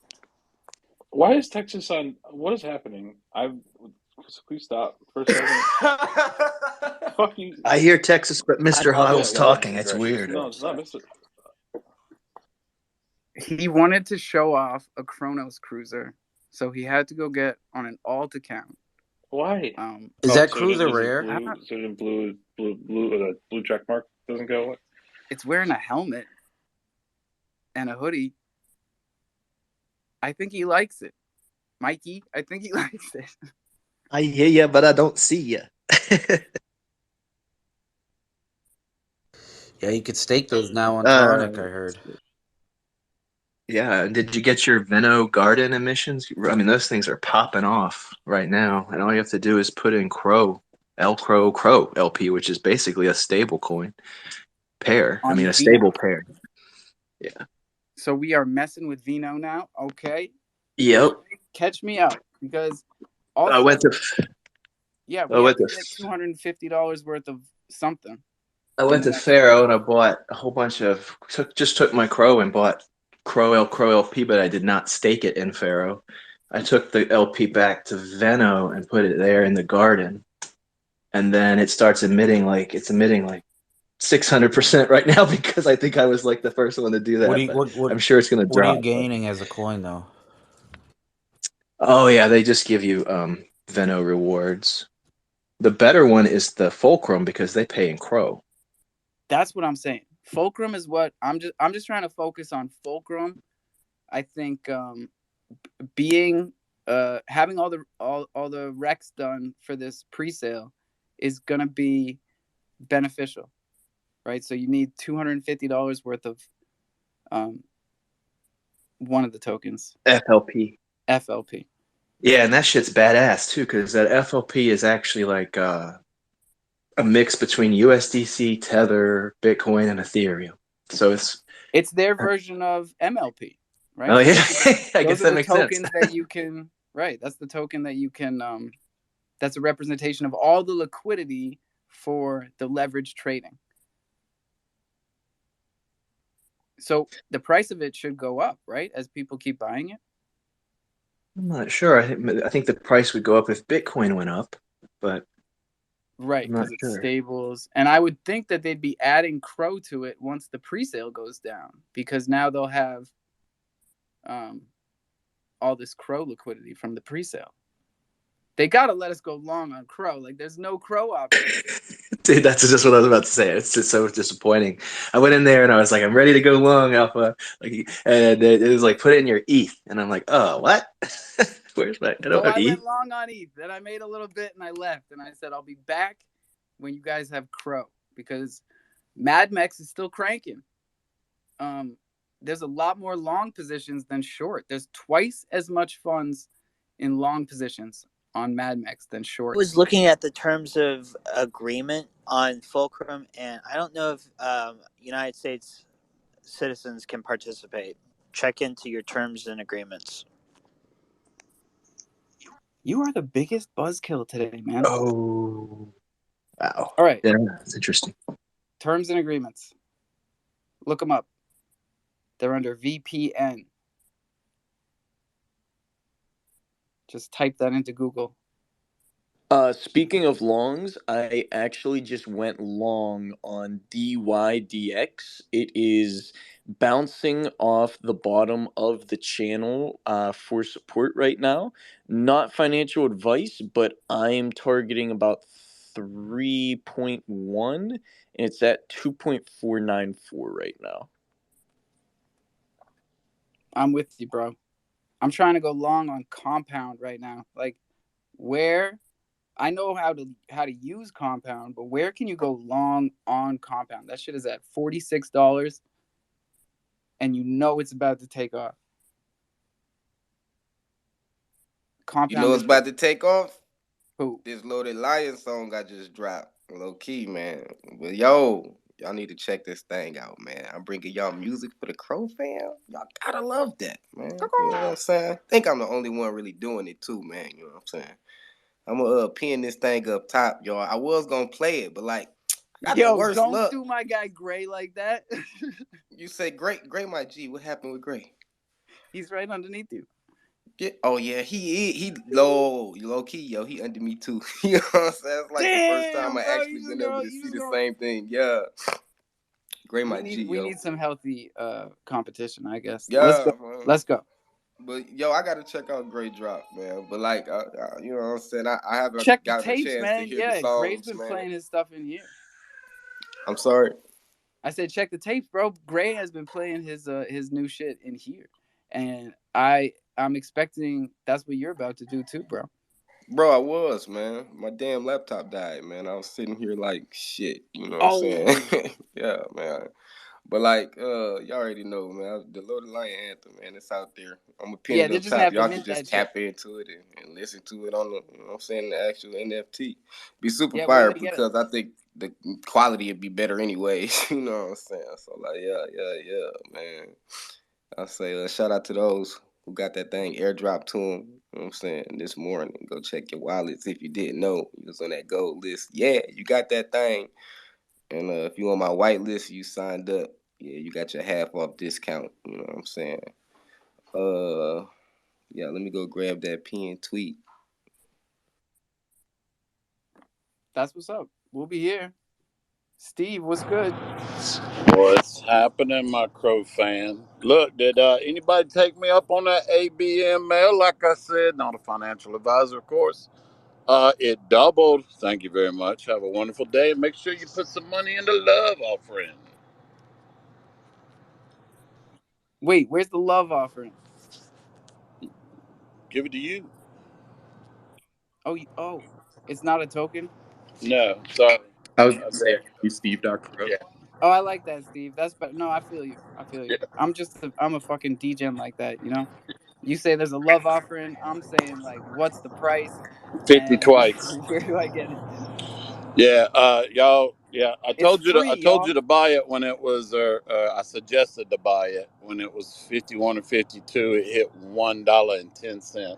Why is Texas on? What is happening? Please stop for a second. Fuck you. I hear Texas, but I Mr. love Yeah, Huddle's it what? when talking. it's It's aggressive weird. No, stuff. it's not Mr. He wanted to show off a Kronos cruiser, so he had to go get on an alt account. Why? Is Oh, that so it cruiser doesn't rare? blue. So it didn't blue check mark doesn't go. It's wearing a helmet and a hoodie. I think he likes it, Mikey. I think he likes it. I hear you, but I don't see you. Yeah, you could stake those now on Tronic, I heard. Yeah, did you get your Venno Garden emissions? I mean, those things are popping off right now, and all you have to do is put in Crow LP, which is basically a stable coin pair. I On mean, a Vino. stable pair. Yeah. So we are messing with Vino now. Okay. Yep. Catch me up, because I also, went to. yeah, I we have went to to. get $250 worth of something. I went to Faro and I bought a whole bunch of. Took my Crow and bought Crow LP, but I did not stake it in Faro. I took the LP back to Venno and put it there in the garden, and then it starts emitting like 600% right now because I think I was like the first one to do that. But I'm sure it's going to What are you drop. gaining as a coin though? Oh yeah, they just give you Venno rewards. The better one is the Fulcrum because they pay in Crow. That's what I'm saying. Fulcrum is what I'm just trying to focus on. Fulcrum. I think being having all the recs done for this pre-sale is gonna be beneficial, right? So you need $250 worth of one of the tokens. FLP. Yeah, and that shit's badass too because that FLP is actually like a mix between USDC, Tether, Bitcoin, and Ethereum. So it's their version of MLP, right? Oh So yeah, I guess that makes sense. Tokens that you can, right? That's the token that you can. That's a representation of all the liquidity for the leverage trading. So the price of it should go up, right, as people keep buying it. I'm not sure. I think the price would go up if Bitcoin went up, but right, because it's stables, and I would think that they'd be adding Crow to it once the pre-sale goes down, because now they'll have all this Crow liquidity from the pre-sale. They gotta let us go long on Crow. Like, there's no Crow option. Dude, that's just what I was about to say. It's just so disappointing. I went in there and I was like, I'm ready to go long, Alpha. Like, and it was like, put it in your ETH, and I'm like, oh, what? Where's my? I don't So have I ETH. went long on ETH. Then I made a little bit and I left. And I said, I'll be back when you guys have Crow, because Mad Max is still cranking. There's a lot more long positions than short. There's twice as much funds in long positions on Mad Max than short. I was looking at the terms of agreement on Fulcrum, and I don't know if United States citizens can participate. Check into your terms and agreements. You are the biggest buzzkill today, man. Oh, wow. All right. Yeah, that's interesting. Terms and agreements. Look them up. They're under VPN. Just type that into Google. Speaking of longs, I actually just went long on DYDX. It is bouncing off the bottom of the channel for support right now. Not financial advice, but I'm targeting about 3.1, and it's at 2.494 right now. I'm with you, bro. I'm trying to go long on Compound right now. Like, where I know how to use Compound, but where can you go long on Compound? That shit is at $46, and you know it's about to take off. Compound, you know it's about to take off? Who? This Loaded Lion song I just dropped. Low key, man. But yo, y'all need to check this thing out, man. I'm bringing y'all music for the Crofam. Y'all gotta love that, man. You know what I'm saying? I think I'm the only one really doing it too, man. You know what I'm saying? I'm gonna pin this thing up top, y'all. I was gonna play it, but like, I got the worst don't luck. do my guy Gray like that. You say Gray, my G. What happened with Gray? He's right underneath you. Yeah, oh yeah, he low key, yo. He under me too. You know what I'm saying? It's like the first time I actually been able to see the same thing. Yeah. Gray, my G, yo. We need some healthy competition, I guess. Yeah, let's go. But yo, I gotta check out Gray Drop, man. But like, you know what I'm saying? I haven't check got the tapes, a chance man. to hear the songs, Gray's been playing his stuff in here. I'm sorry. I said check the tapes, bro. Gray has been playing his new shit in here, and I'm expecting that's what you're about to do too, bro. Bro, I was, man. My damn laptop died, man. I was sitting here like shit. You know what I'm saying? Yeah, man. But like, you already know, man. The Loaded Lion anthem, man. It's out there. I'm gonna pin it up top. Y'all can just tap into it and listen to it on the, you know what I'm saying, the actual NFT. Be super fire because I think the quality would be better anyways. You know what I'm saying? So like, yeah, man. I'll say shout out to those who got that thing airdrop to them. You know what I'm saying? This morning. Go check your wallets if you didn't know. You was on that gold list. Yeah, you got that thing. And if you on my white list, you signed up. Yeah, you got your half off discount. You know what I'm saying? Yeah, let me go grab that pinned tweet. That's what's up. We'll be here. Steve, what's good? What's happening, my Crofam? Look, did anybody take me up on that ABML? Like I said, not a financial advisor, of course. It doubled. Thank you very much. Have a wonderful day. Make sure you put some money in the love offering. Wait, where's the love offering? Give it to you. Oh, it's not a token? No, sorry. I was going to say, you Steve Dr. Crow. Yeah. Oh, I like that, Steve. That's no, I feel you. Yeah. I'm a fucking degen like that, you know? You say there's a love offering, I'm saying like what's the price? 50 twice. Where do I get it? Yeah, y'all. Yeah, I told you free, to buy it when it was. I suggested to buy it when it was 51 or 52. It hit $1.10.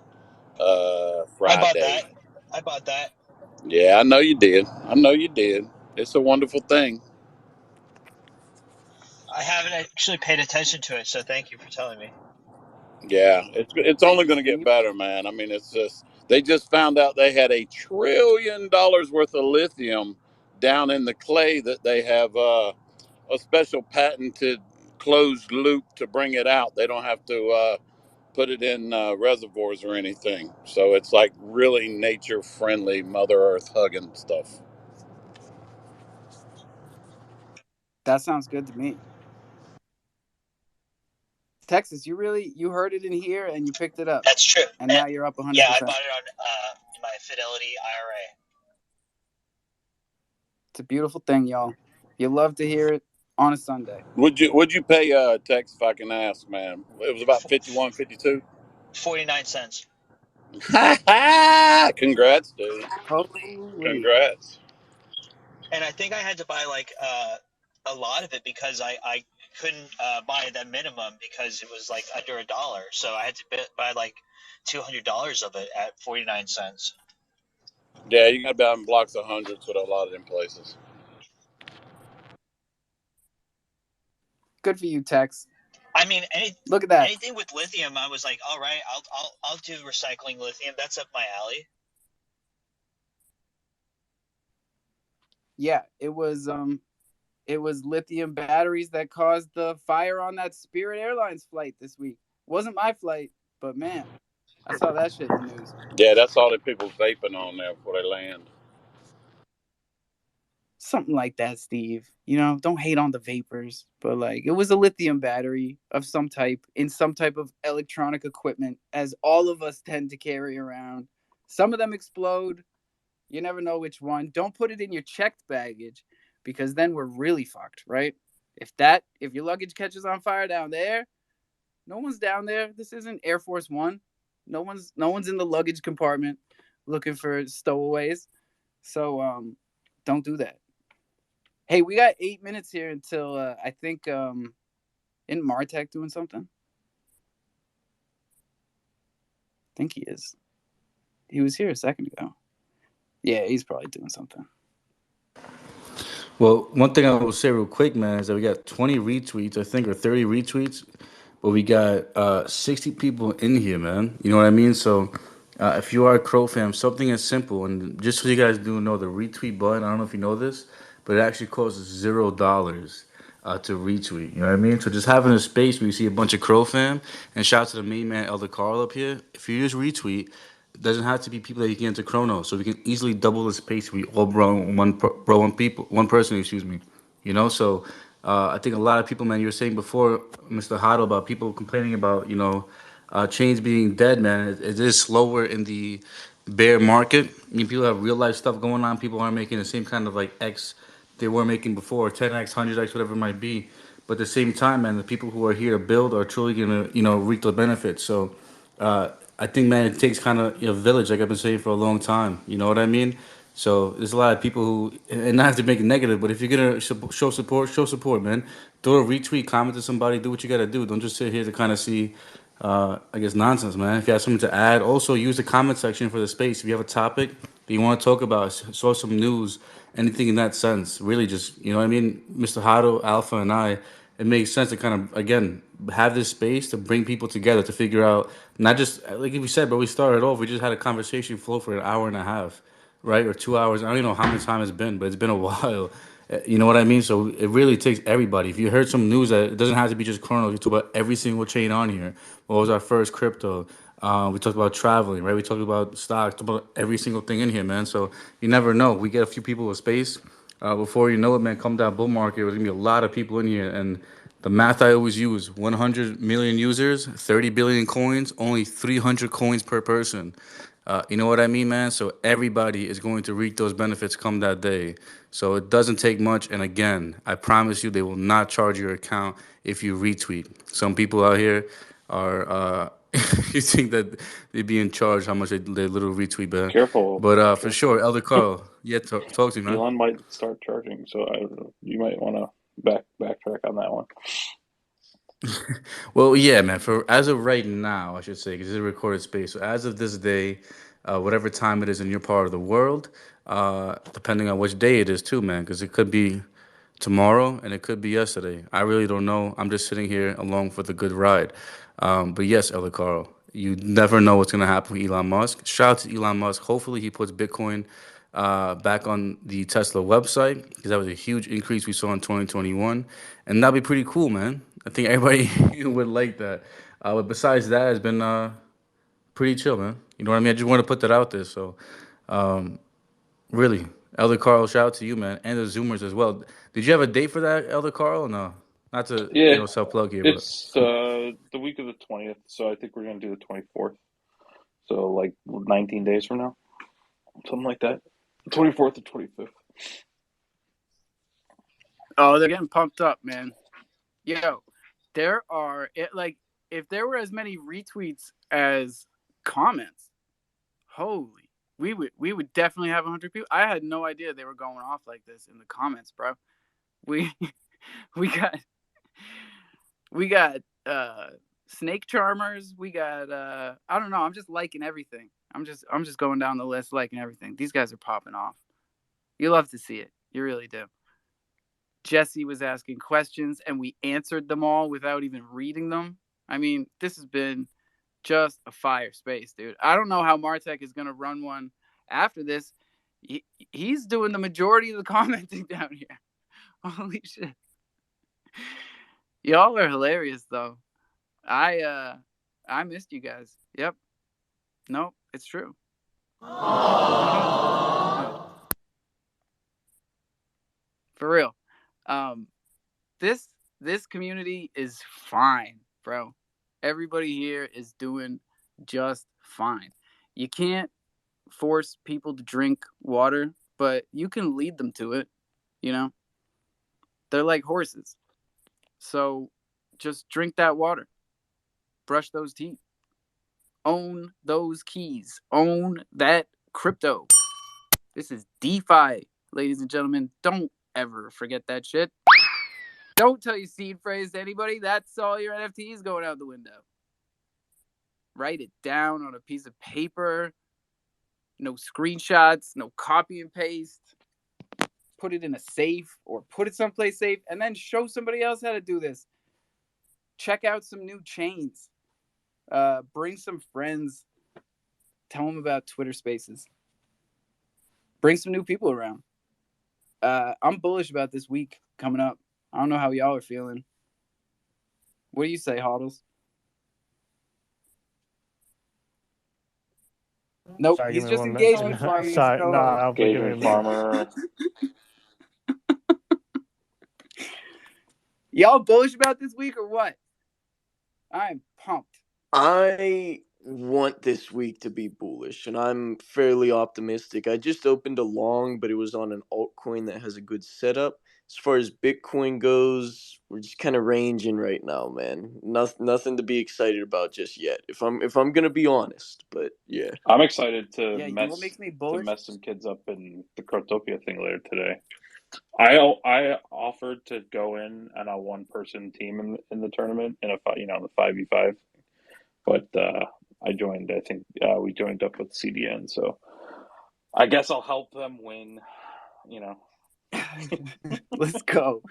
Friday. I bought that. Yeah, I know you did. It's a wonderful thing. I haven't actually paid attention to it, so thank you for telling me. Yeah, it's only going to get better, man. I mean, it's just they just found out they had $1 trillion worth of lithium down in the clay that they have a special patented closed loop to bring it out. They don't have to put it in reservoirs or anything. So it's like really nature friendly, Mother Earth hugging stuff. That sounds good to me. Texas, you heard it in here and you picked it up. That's true. And now you're up 100%. Yeah, I bought it on my Fidelity IRA. It's a beautiful thing, y'all. You love to hear it on a Sunday. Would you pay Tex, if I can ask, man? It was about 51, 52. 49 cents. Congrats, dude. Holy. Congrats. And I think I had to buy like a lot of it because I couldn't buy the minimum because it was like under $1. So I had to buy like $200 of it at 49 cents. Yeah, you got to buy in blocks of hundreds with a lot of them places. Good for you, Tex. I mean, look at that. Anything with lithium, I was like, all right, I'll do recycling lithium. That's up my alley. Yeah, it was lithium batteries that caused the fire on that Spirit Airlines flight this week. It wasn't my flight, but man, I saw that shit in the news. Yeah, that's all the people vaping on there before they land. Something like that, Steve. You know, don't hate on the vapors, but like it was a lithium battery of some type in some type of electronic equipment, as all of us tend to carry around. Some of them explode. You never know which one. Don't put it in your checked baggage because then we're really fucked, right? If your luggage catches on fire down there, no one's down there. This isn't Air Force One. No one's in the luggage compartment looking for stowaways. So don't do that. Hey, we got 8 minutes here until I think in Martech doing something. I think he is. He was here a second ago. Yeah, he's probably doing something. Well, one thing I will say real quick, man, is that we got 20 retweets, I think, or 30 retweets, but we got 60 people in here, man. You know what I mean? So if you are a Crofam, something as simple, and just so you guys do know, the retweet button, I don't know if you know this, but it actually costs $0 to retweet. You know what I mean? So just having a space where you see a bunch of Crofam, and shout out to the main man, Elder Carl, up here. If you just retweet, it doesn't have to be people that you get into Chrono, so we can easily double the space. We all one person, excuse me. You know, so I think a lot of people, man. You were saying before, Mr. Hotto, about people complaining about chains being dead, man. It is slower in the bear market. I mean, people have real life stuff going on. People aren't making the same kind of like X they were making before, 10x, 100x, whatever it might be. But at the same time, man, the people who are here to build are truly gonna reap the benefits. So. I think, man, it takes kind of a village, like I've been saying for a long time. You know what I mean? So there's a lot of people who, and not to make it negative, but if you're gonna show support, man. Do a retweet, comment to somebody, do what you gotta do. Don't just sit here to kind of see, I guess, nonsense, man. If you have something to add, also use the comment section for the space. If you have a topic that you want to talk about, show some news, anything in that sense. Really, just what I mean, Mr. Hado, Alpha, and I. It makes sense to kind of again have this space to bring people together to figure out not just like we said, but we started off. We just had a conversation flow for an hour and a half, right, or 2 hours. I don't even know how many time it's been, but it's been a while. You know what I mean? So it really takes everybody. If you heard some news that it doesn't have to be just Chrono, you talk about every single chain on here. What was our first crypto? We talked about traveling, right? We talked about stocks, talked about every single thing in here, man. So you never know. We get a few people with space. Before you know it, man, come down bull market. There's gonna be a lot of people in here, and the math I always use: 100 million users, 30 billion coins, only 300 coins per person. You know what I mean, man? So everybody is going to reap those benefits come that day. So it doesn't take much. And again, I promise you, they will not charge your account if you retweet. Some people out here are, you think that they'd be in charge how much they little retweet, man. Careful. But for sure, Elder Carl, yeah, talk to me, man. Elon might start charging, so I don't know. You might want to backtrack on that one. Well, yeah, man. For as of right now, I should say, because it's a recorded space. So as of this day, whatever time it is in your part of the world, depending on which day it is, too, man. Because it could be tomorrow and it could be yesterday. I really don't know. I'm just sitting here along for the good ride. But yes, Elder Carl, you never know what's gonna happen with Elon Musk. Shout out to Elon Musk. Hopefully, he puts Bitcoin back on the Tesla website because that was a huge increase we saw in 2021, and that'd be pretty cool, man. I think everybody would like that. But besides that, it's been pretty chill, man. You know what I mean? I just want to put that out there. So, really, Elder Carl, shout out to you, man, and the Zoomers as well. Did you have a date for that, Elder Carl? Or no, not to Yeah, self plug here, but it's the week of the 20th, so I think we're gonna do the 24th. So like 19 days from now, something like that. 24th or 25th. Oh, they're getting pumped up, man. Yo, there are if there were as many retweets as comments, holy, we would definitely have 100 people. I had no idea they were going off like this in the comments, bro. We we got snake charmers. We got I don't know. I'm just liking everything. I'm just going down the list liking everything. These guys are popping off. You love to see it. You really do. Jesse was asking questions and we answered them all without even reading them. I mean, this has been just a fire space, dude. I don't know how Martek is going to run one after this. He's doing the majority of the commenting down here. Holy shit. Y'all are hilarious, though. I missed you guys. Yep. No, it's true. For real. This community is fine, bro. Everybody here is doing just fine. You can't force people to drink water, but you can lead them to it, you know? They're like horses. So just drink that water. Brush those teeth. Own those keys. Own that crypto. This is DeFi, ladies and gentlemen. Don't ever forget that shit. Don't tell your seed phrase to anybody. That's all your NFTs going out the window. Write it down on a piece of paper. No screenshots, no copy and paste. Put it in a safe or put it someplace safe and then show somebody else how to do this. Check out some new chains. Bring some friends. Tell them about Twitter Spaces. Bring some new people around. I'm bullish about this week coming up. I don't know how y'all are feeling. What do you say, Hodls? Nope, Sorry, he's give me just 1 minute. engagement farming. Sorry, no, give me a Engagement minute. farmer. Y'all bullish about this week or what? I'm pumped. I want this week to be bullish, and I'm fairly optimistic. I just opened a long, but it was on an altcoin that has a good setup. As far as Bitcoin goes, we're just kind of ranging right now, man. Nothing to be excited about just yet. If I'm gonna be honest, but yeah. I'm excited to Yeah, you know what makes me bullish? mess some kids up in the Crotopia thing later today. I offered to go in on a one-person team in the tournament in a the 5v5, but I joined. I think we joined up with CDN, so I guess I'll help them win. Let's go.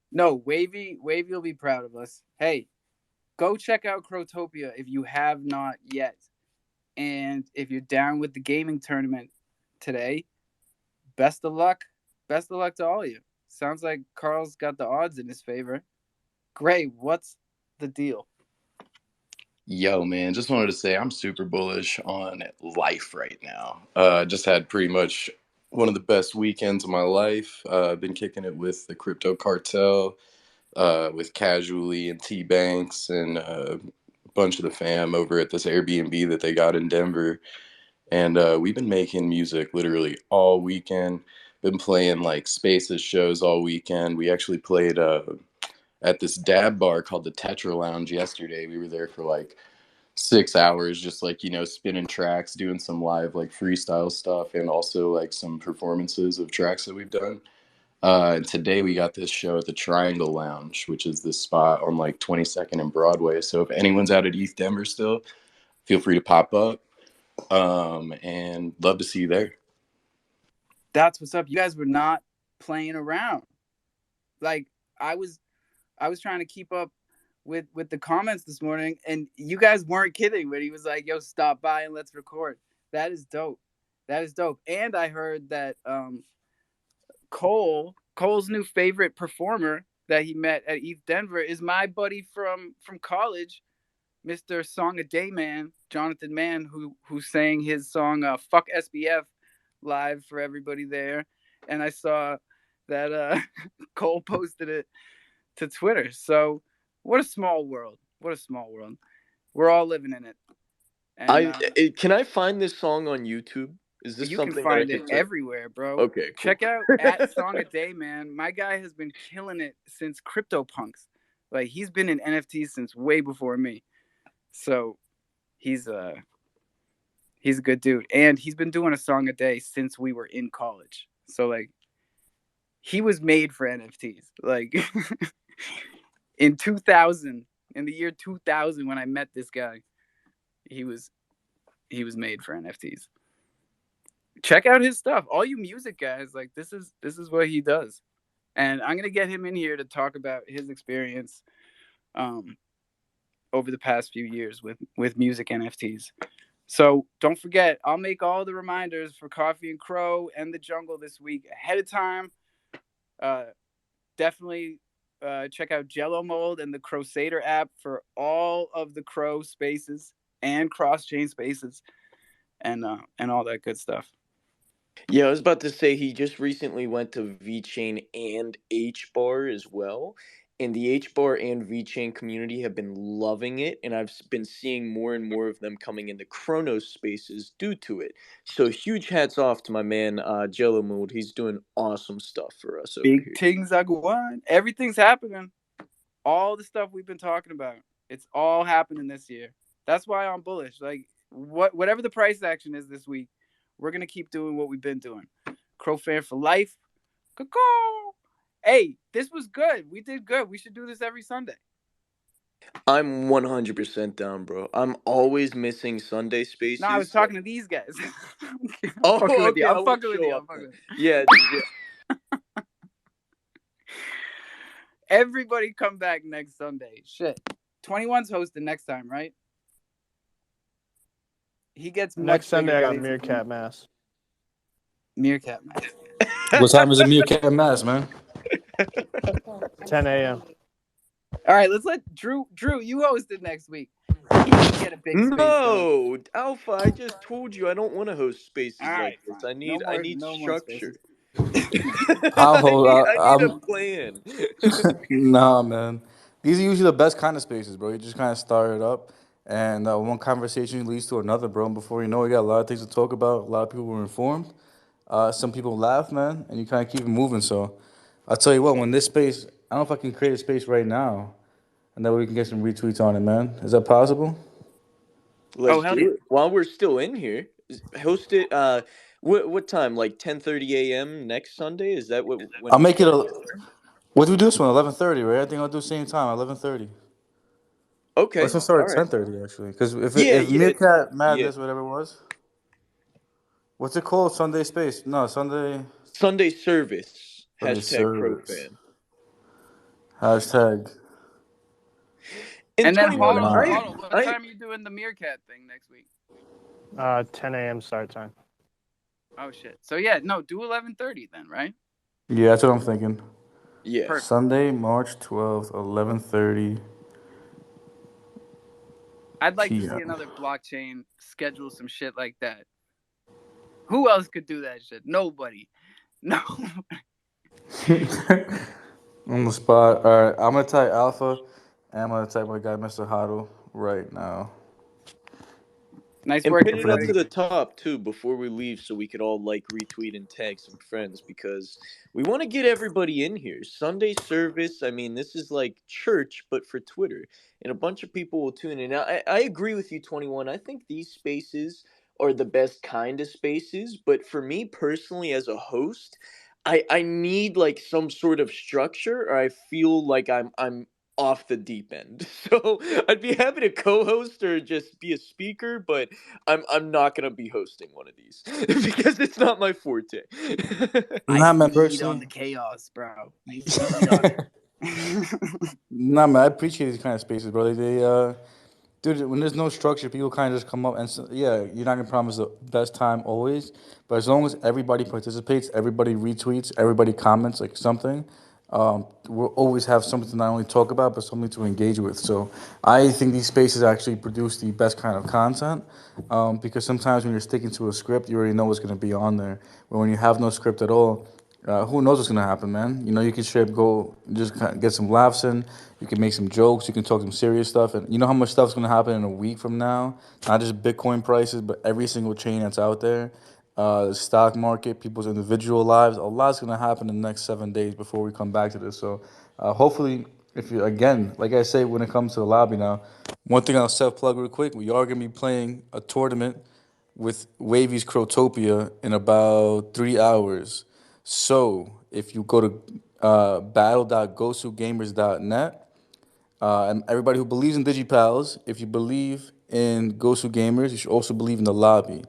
No, Wavy will be proud of us. Hey, go check out Crotopia if you have not yet. And if you're down with the gaming tournament today, best of luck. Best of luck to all of you. Sounds like Carl's got the odds in his favor. Gray, what's the deal? Yo, man, just wanted to say I'm super bullish on life right now. Just had pretty much one of the best weekends of my life. I've been kicking it with the crypto cartel, with Casually and T Banks and a bunch of the fam over at this Airbnb that they got in Denver. And we've been making music literally all weekend. Been playing like Spaces shows all weekend. We actually played at this dab bar called the Tetra Lounge yesterday. We were there for like 6 hours, just like, spinning tracks, doing some live like freestyle stuff, and also like some performances of tracks that we've done. And today we got this show at the Triangle Lounge, which is this spot on like 22nd and Broadway. So if anyone's out at East Denver still, feel free to pop up. And love to see you there. That's what's up. You guys were not playing around. Like I was trying to keep up with the comments this morning, and you guys weren't kidding when he was like, "Yo, stop by and let's record." That is dope. That is dope. And I heard that Cole's new favorite performer that he met at ETH Denver is my buddy from college, Mr. Song a Day Man, Jonathan Mann, who sang his song "Fuck SBF" live for everybody there. And I saw that Cole posted it to Twitter. So what a small world! What a small world! We're all living in it. And can I find this song on YouTube? Is this you something can find that I it can everywhere, bro. Okay, cool. Check out at Song a Day, man. My guy has been killing it since CryptoPunks. Like he's been in NFTs since way before me. So he's a good dude. And he's been doing a song a day since we were in college. So like he was made for NFTs. Like in 2000, in the year 2000 when I met this guy, he was made for NFTs. Check out his stuff. All you music guys, like this is what he does. And I'm gonna get him in here to talk about his experience over the past few years with music NFTs. So don't forget, I'll make all the reminders for Coffee and Crow and the Jungle this week ahead of time. Definitely check out Jello Mold and the Crusader app for all of the Crow spaces and cross-chain spaces and all that good stuff. Yeah, I was about to say he just recently went to VeChain and HBar as well. And the HBar and VeChain community have been loving it, and I've been seeing more and more of them coming into Chronos spaces due to it. So huge hats off to my man Jello Mood. He's doing awesome stuff for us over Big here. things are going. Everything's happening. All the stuff we've been talking about, it's all happening this year. That's why I'm bullish. Like whatever the price action is this week, we're gonna keep doing what we've been doing. Crofam for life. Caw-caw. Hey, this was good. We did good. We should do this every Sunday. I'm 100% down, bro. I'm always missing Sunday spaces. No, I was talking to these guys. I'm fucking with you. Yeah. Everybody come back next Sunday. Shit. 21's hosting next time, right? He gets next Sunday. I got Meerkat Mass. Meerkat Mass. What time is the Meerkat Mass, man? 10 a.m. All right, let's let Drew. You host it next week. He can get a big space. No, Alpha. I just told you I don't want to host spaces like this. I need structure. I need a plan. Nah, man. These are usually the best kind of spaces, bro. You just kind of start it up, and one conversation leads to another, bro. And before you know it, you got a lot of things to talk about. A lot of people were informed. Some people laugh, man, and you kind of keep it moving. So I'll tell you what, when this space, I don't know if I can create a space right now, and that way we can get some retweets on it, man. Is that possible? Let's do it. While we're still in here, host it. What time? Like 10:30 a.m. next Sunday? Is that what? I'll make it a. What do we do this one? 11:30, right? I think I'll do the same time. 11:30. Okay. Let's start at 10:30 actually, because if Meerkat Madness, whatever it was. What's it called? Sunday Space? No, Sunday. Sunday Service. Sunday #Crofam. Hashtag. And then hold on. What time are you doing the Meerkat thing next week? 10 a.m. start time. Oh shit. So yeah, no, do 11:30 then, right? Yeah, that's what I'm thinking. Yeah. Perfect. Sunday, March 12th, 11:30. I'd like to see another blockchain schedule some shit like that. Who else could do that shit? Nobody. No. On the spot. All right, I'm gonna type Alpha, and I'm gonna type my guy Mr. Huddle right now. Nice and work. Put it up to the top too before we leave, so we could all retweet and tag some friends, because we want to get everybody in here. Sunday service. I mean, this is like church, but for Twitter, and a bunch of people will tune in. Now, I agree with you, 21. I think these spaces are the best kind of spaces, but for me personally, as a host, I need like some sort of structure, or I feel like I'm off the deep end. So I'd be happy to co-host or just be a speaker, but I'm not gonna be hosting one of these because it's not my forte. I feed on the chaos, bro. I feed on it. Nah, man, I appreciate these kind of spaces, bro. Dude, when there's no structure, people kind of just come up and yeah, you're not gonna promise the best time always, but as long as everybody participates, everybody retweets, everybody comments like something, we'll always have something to not only talk about but something to engage with. So I think these spaces actually produce the best kind of content, because sometimes when you're sticking to a script, you already know what's gonna be on there. But when you have no script at all, who knows what's gonna happen, man? You know, you can straight go just kind of get some laughs in. You can make some jokes. You can talk some serious stuff, and you know how much stuff's gonna happen in a week from now. Not just Bitcoin prices, but every single chain that's out there, the stock market, people's individual lives. A lot's gonna happen in the next 7 days before we come back to this. So, hopefully, if you again, like I say, when it comes to the lobby now, one thing I'll self plug real quick. We are gonna be playing a tournament with Wavy's Crotopia in about 3 hours. So if you go to battle.gosugamers.net, and everybody who believes in DigiPals, if you believe in Gosu Gamers, you should also believe in the lobby.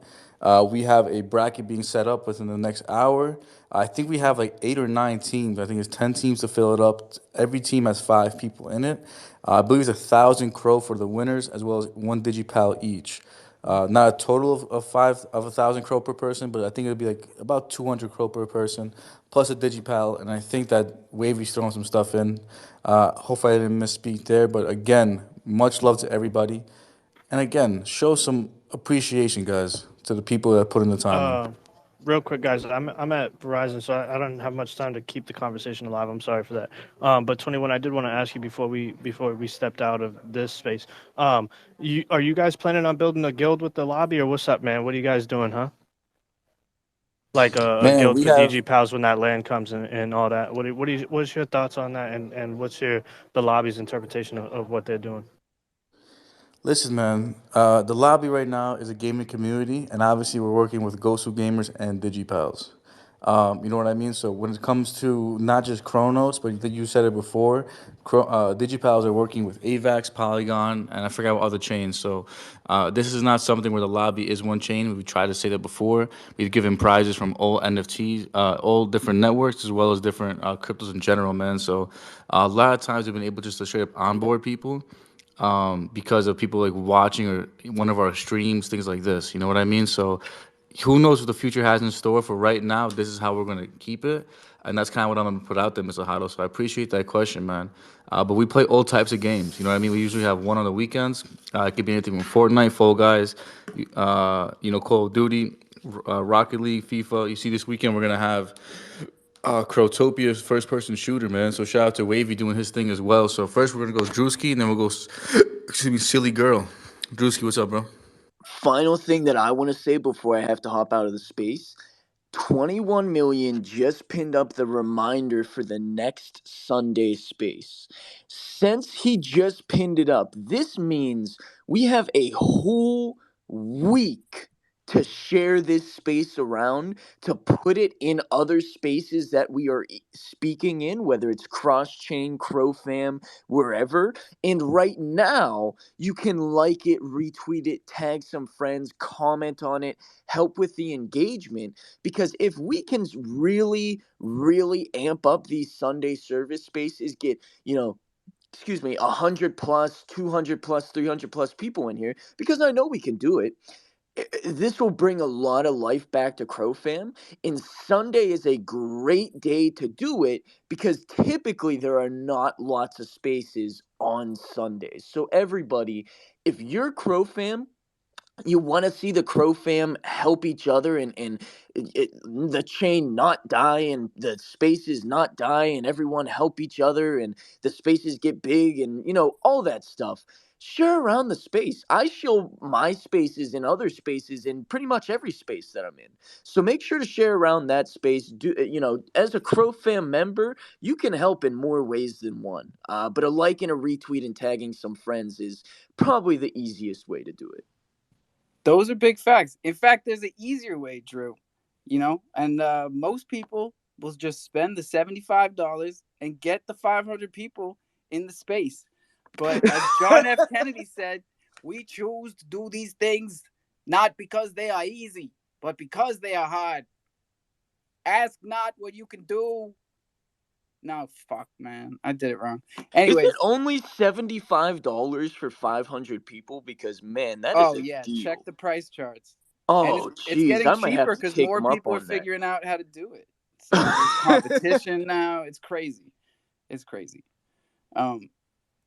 We have a bracket being set up within the next hour. I think we have like 8 or 9 teams. I think it's 10 teams to fill it up. Every team has 5 people in it. I believe it's 1,000 crow for the winners, as well as one DigiPal each. Not a total of 1,000 crow per person, but I think it'll be like about 200 crow per person, plus a digipal. And I think that Wavy's throwing some stuff in. Hopefully I didn't misspeak there, but again, much love to everybody, and again, show some appreciation, guys, to the people that put in the time in. Uh, Real quick, guys, I'm at Verizon, so I don't have much time to keep the conversation alive. I'm sorry for that. But 21, I did want to ask you before we stepped out of this space. Are you guys planning on building a guild with the lobby, or what's up, man? What are you guys doing, huh? Like a Man, guild we for have DG pals when that land comes and all that. What's your thoughts on that, and what's the lobby's interpretation of what they're doing? Listen, man. The lobby right now is a gaming community, and obviously we're working with Gosu Gamers and DigiPals. You know what I mean? So when it comes to not just Chronos, but you said it before, DigiPals are working with AVAX, Polygon, and I forgot what other chains. So this is not something where the lobby is one chain. We tried to say that before. We've given prizes from all NFTs, all different networks, as well as different cryptos in general, man. So a lot of times we've been able just to straight up onboard people, because of people like watching or one of our streams, things like this. You know what I mean? So who knows what the future has in store. For right now, this is how we're gonna keep it, and that's kind of what I'm gonna put out there, Mr. Hado. So I appreciate that question, man. But we play all types of games. You know what I mean? We usually have one on the weekends. It could be anything from Fortnite, Fall Guys, Call of Duty, Rocket League, FIFA. You see, this weekend we're gonna have Crotopia's first person shooter, man. So shout out to Wavy doing his thing as well. So first we're gonna go Drewski, and then we'll go excuse me, Silly Girl. Drewski, what's up, bro? Final thing that I want to say before I have to hop out of the space. 21 million just pinned up the reminder for the next Sunday space. Since he just pinned it up, this means we have a whole week to share this space around, to put it in other spaces that we are speaking in, whether it's cross chain, Crofam, wherever. And right now, you can like it, retweet it, tag some friends, comment on it, help with the engagement. Because if we can really, really amp up these Sunday service spaces, get, 100 plus, 200 plus, 300 plus people in here, because I know we can do it. This will bring a lot of life back to Crofam, and Sunday is a great day to do it because typically there are not lots of spaces on Sundays. So everybody, if you're Crofam, you want to see the Crow fam help each other, and the chain not die and the spaces not die and everyone help each other and the spaces get big and all that stuff. Share around the space. I show my spaces in other spaces in pretty much every space that I'm in. So make sure to share around that space. Do as a Crow fam member, you can help in more ways than one. But a like and a retweet and tagging some friends is probably the easiest way to do it. Those are big facts. In fact, there's an easier way, Drew. And most people will just spend the $75 and get the 500 people in the space. But as John F. Kennedy said, we choose to do these things not because they are easy, but because they are hard. Ask not what you can do, No, fuck, man. I did it wrong. Is Anyways. it only $75 for 500 people? Because, man, that is Oh, a yeah. deal. Check the price charts. And Oh, it's jeez. getting I might have cheaper to because take more them up people are on that. figuring out how to do it. So there's competition now. It's crazy. It's crazy.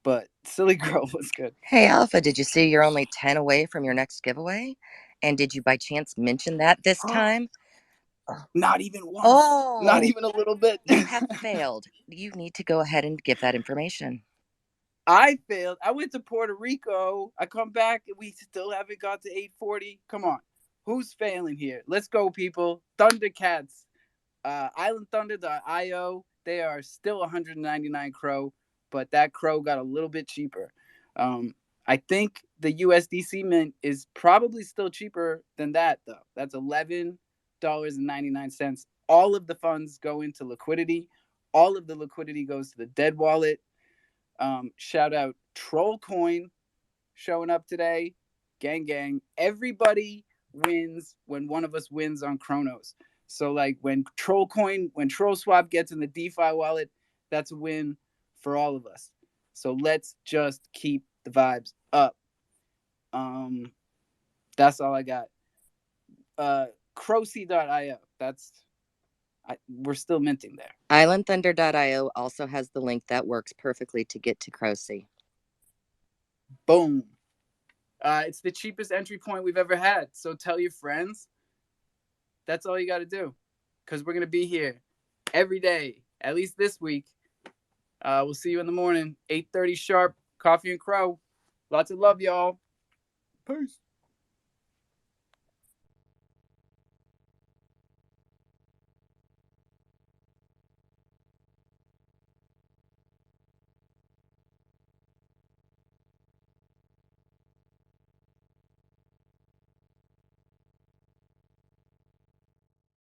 But Silly Girl was good. Hey, Alpha, did you see you're only 10 away from your next giveaway? And did you by chance mention that this time? Not even once. Oh, not even a little bit. You have failed. You need to go ahead and give that information. I failed. I went to Puerto Rico. I come back and we still haven't got to 840. Come on. Who's failing here? Let's go, people. Thundercats. IslandThunder.io. They are still 199 Crow, but that Crow got a little bit cheaper. I think the USDC mint is probably still cheaper than that, though. That's $11.99. All of the funds go into liquidity. All of the liquidity goes to the dead wallet. Shout out Trollcoin showing up today. Gang, gang. Everybody wins when one of us wins on Chronos. So like when TrollSwap gets in the DeFi wallet, that's a win for all of us. So let's just keep the vibes up. That's all I got. Crocy.io. We're still minting there. IslandThunder.io also has the link that works perfectly to get to Crocy. Boom. It's the cheapest entry point we've ever had. So tell your friends. That's all you got to do. Because we're going to be here every day, at least this week. We'll see you in the morning, 8:30 sharp, Coffee and Crow. Lots of love, y'all. Peace.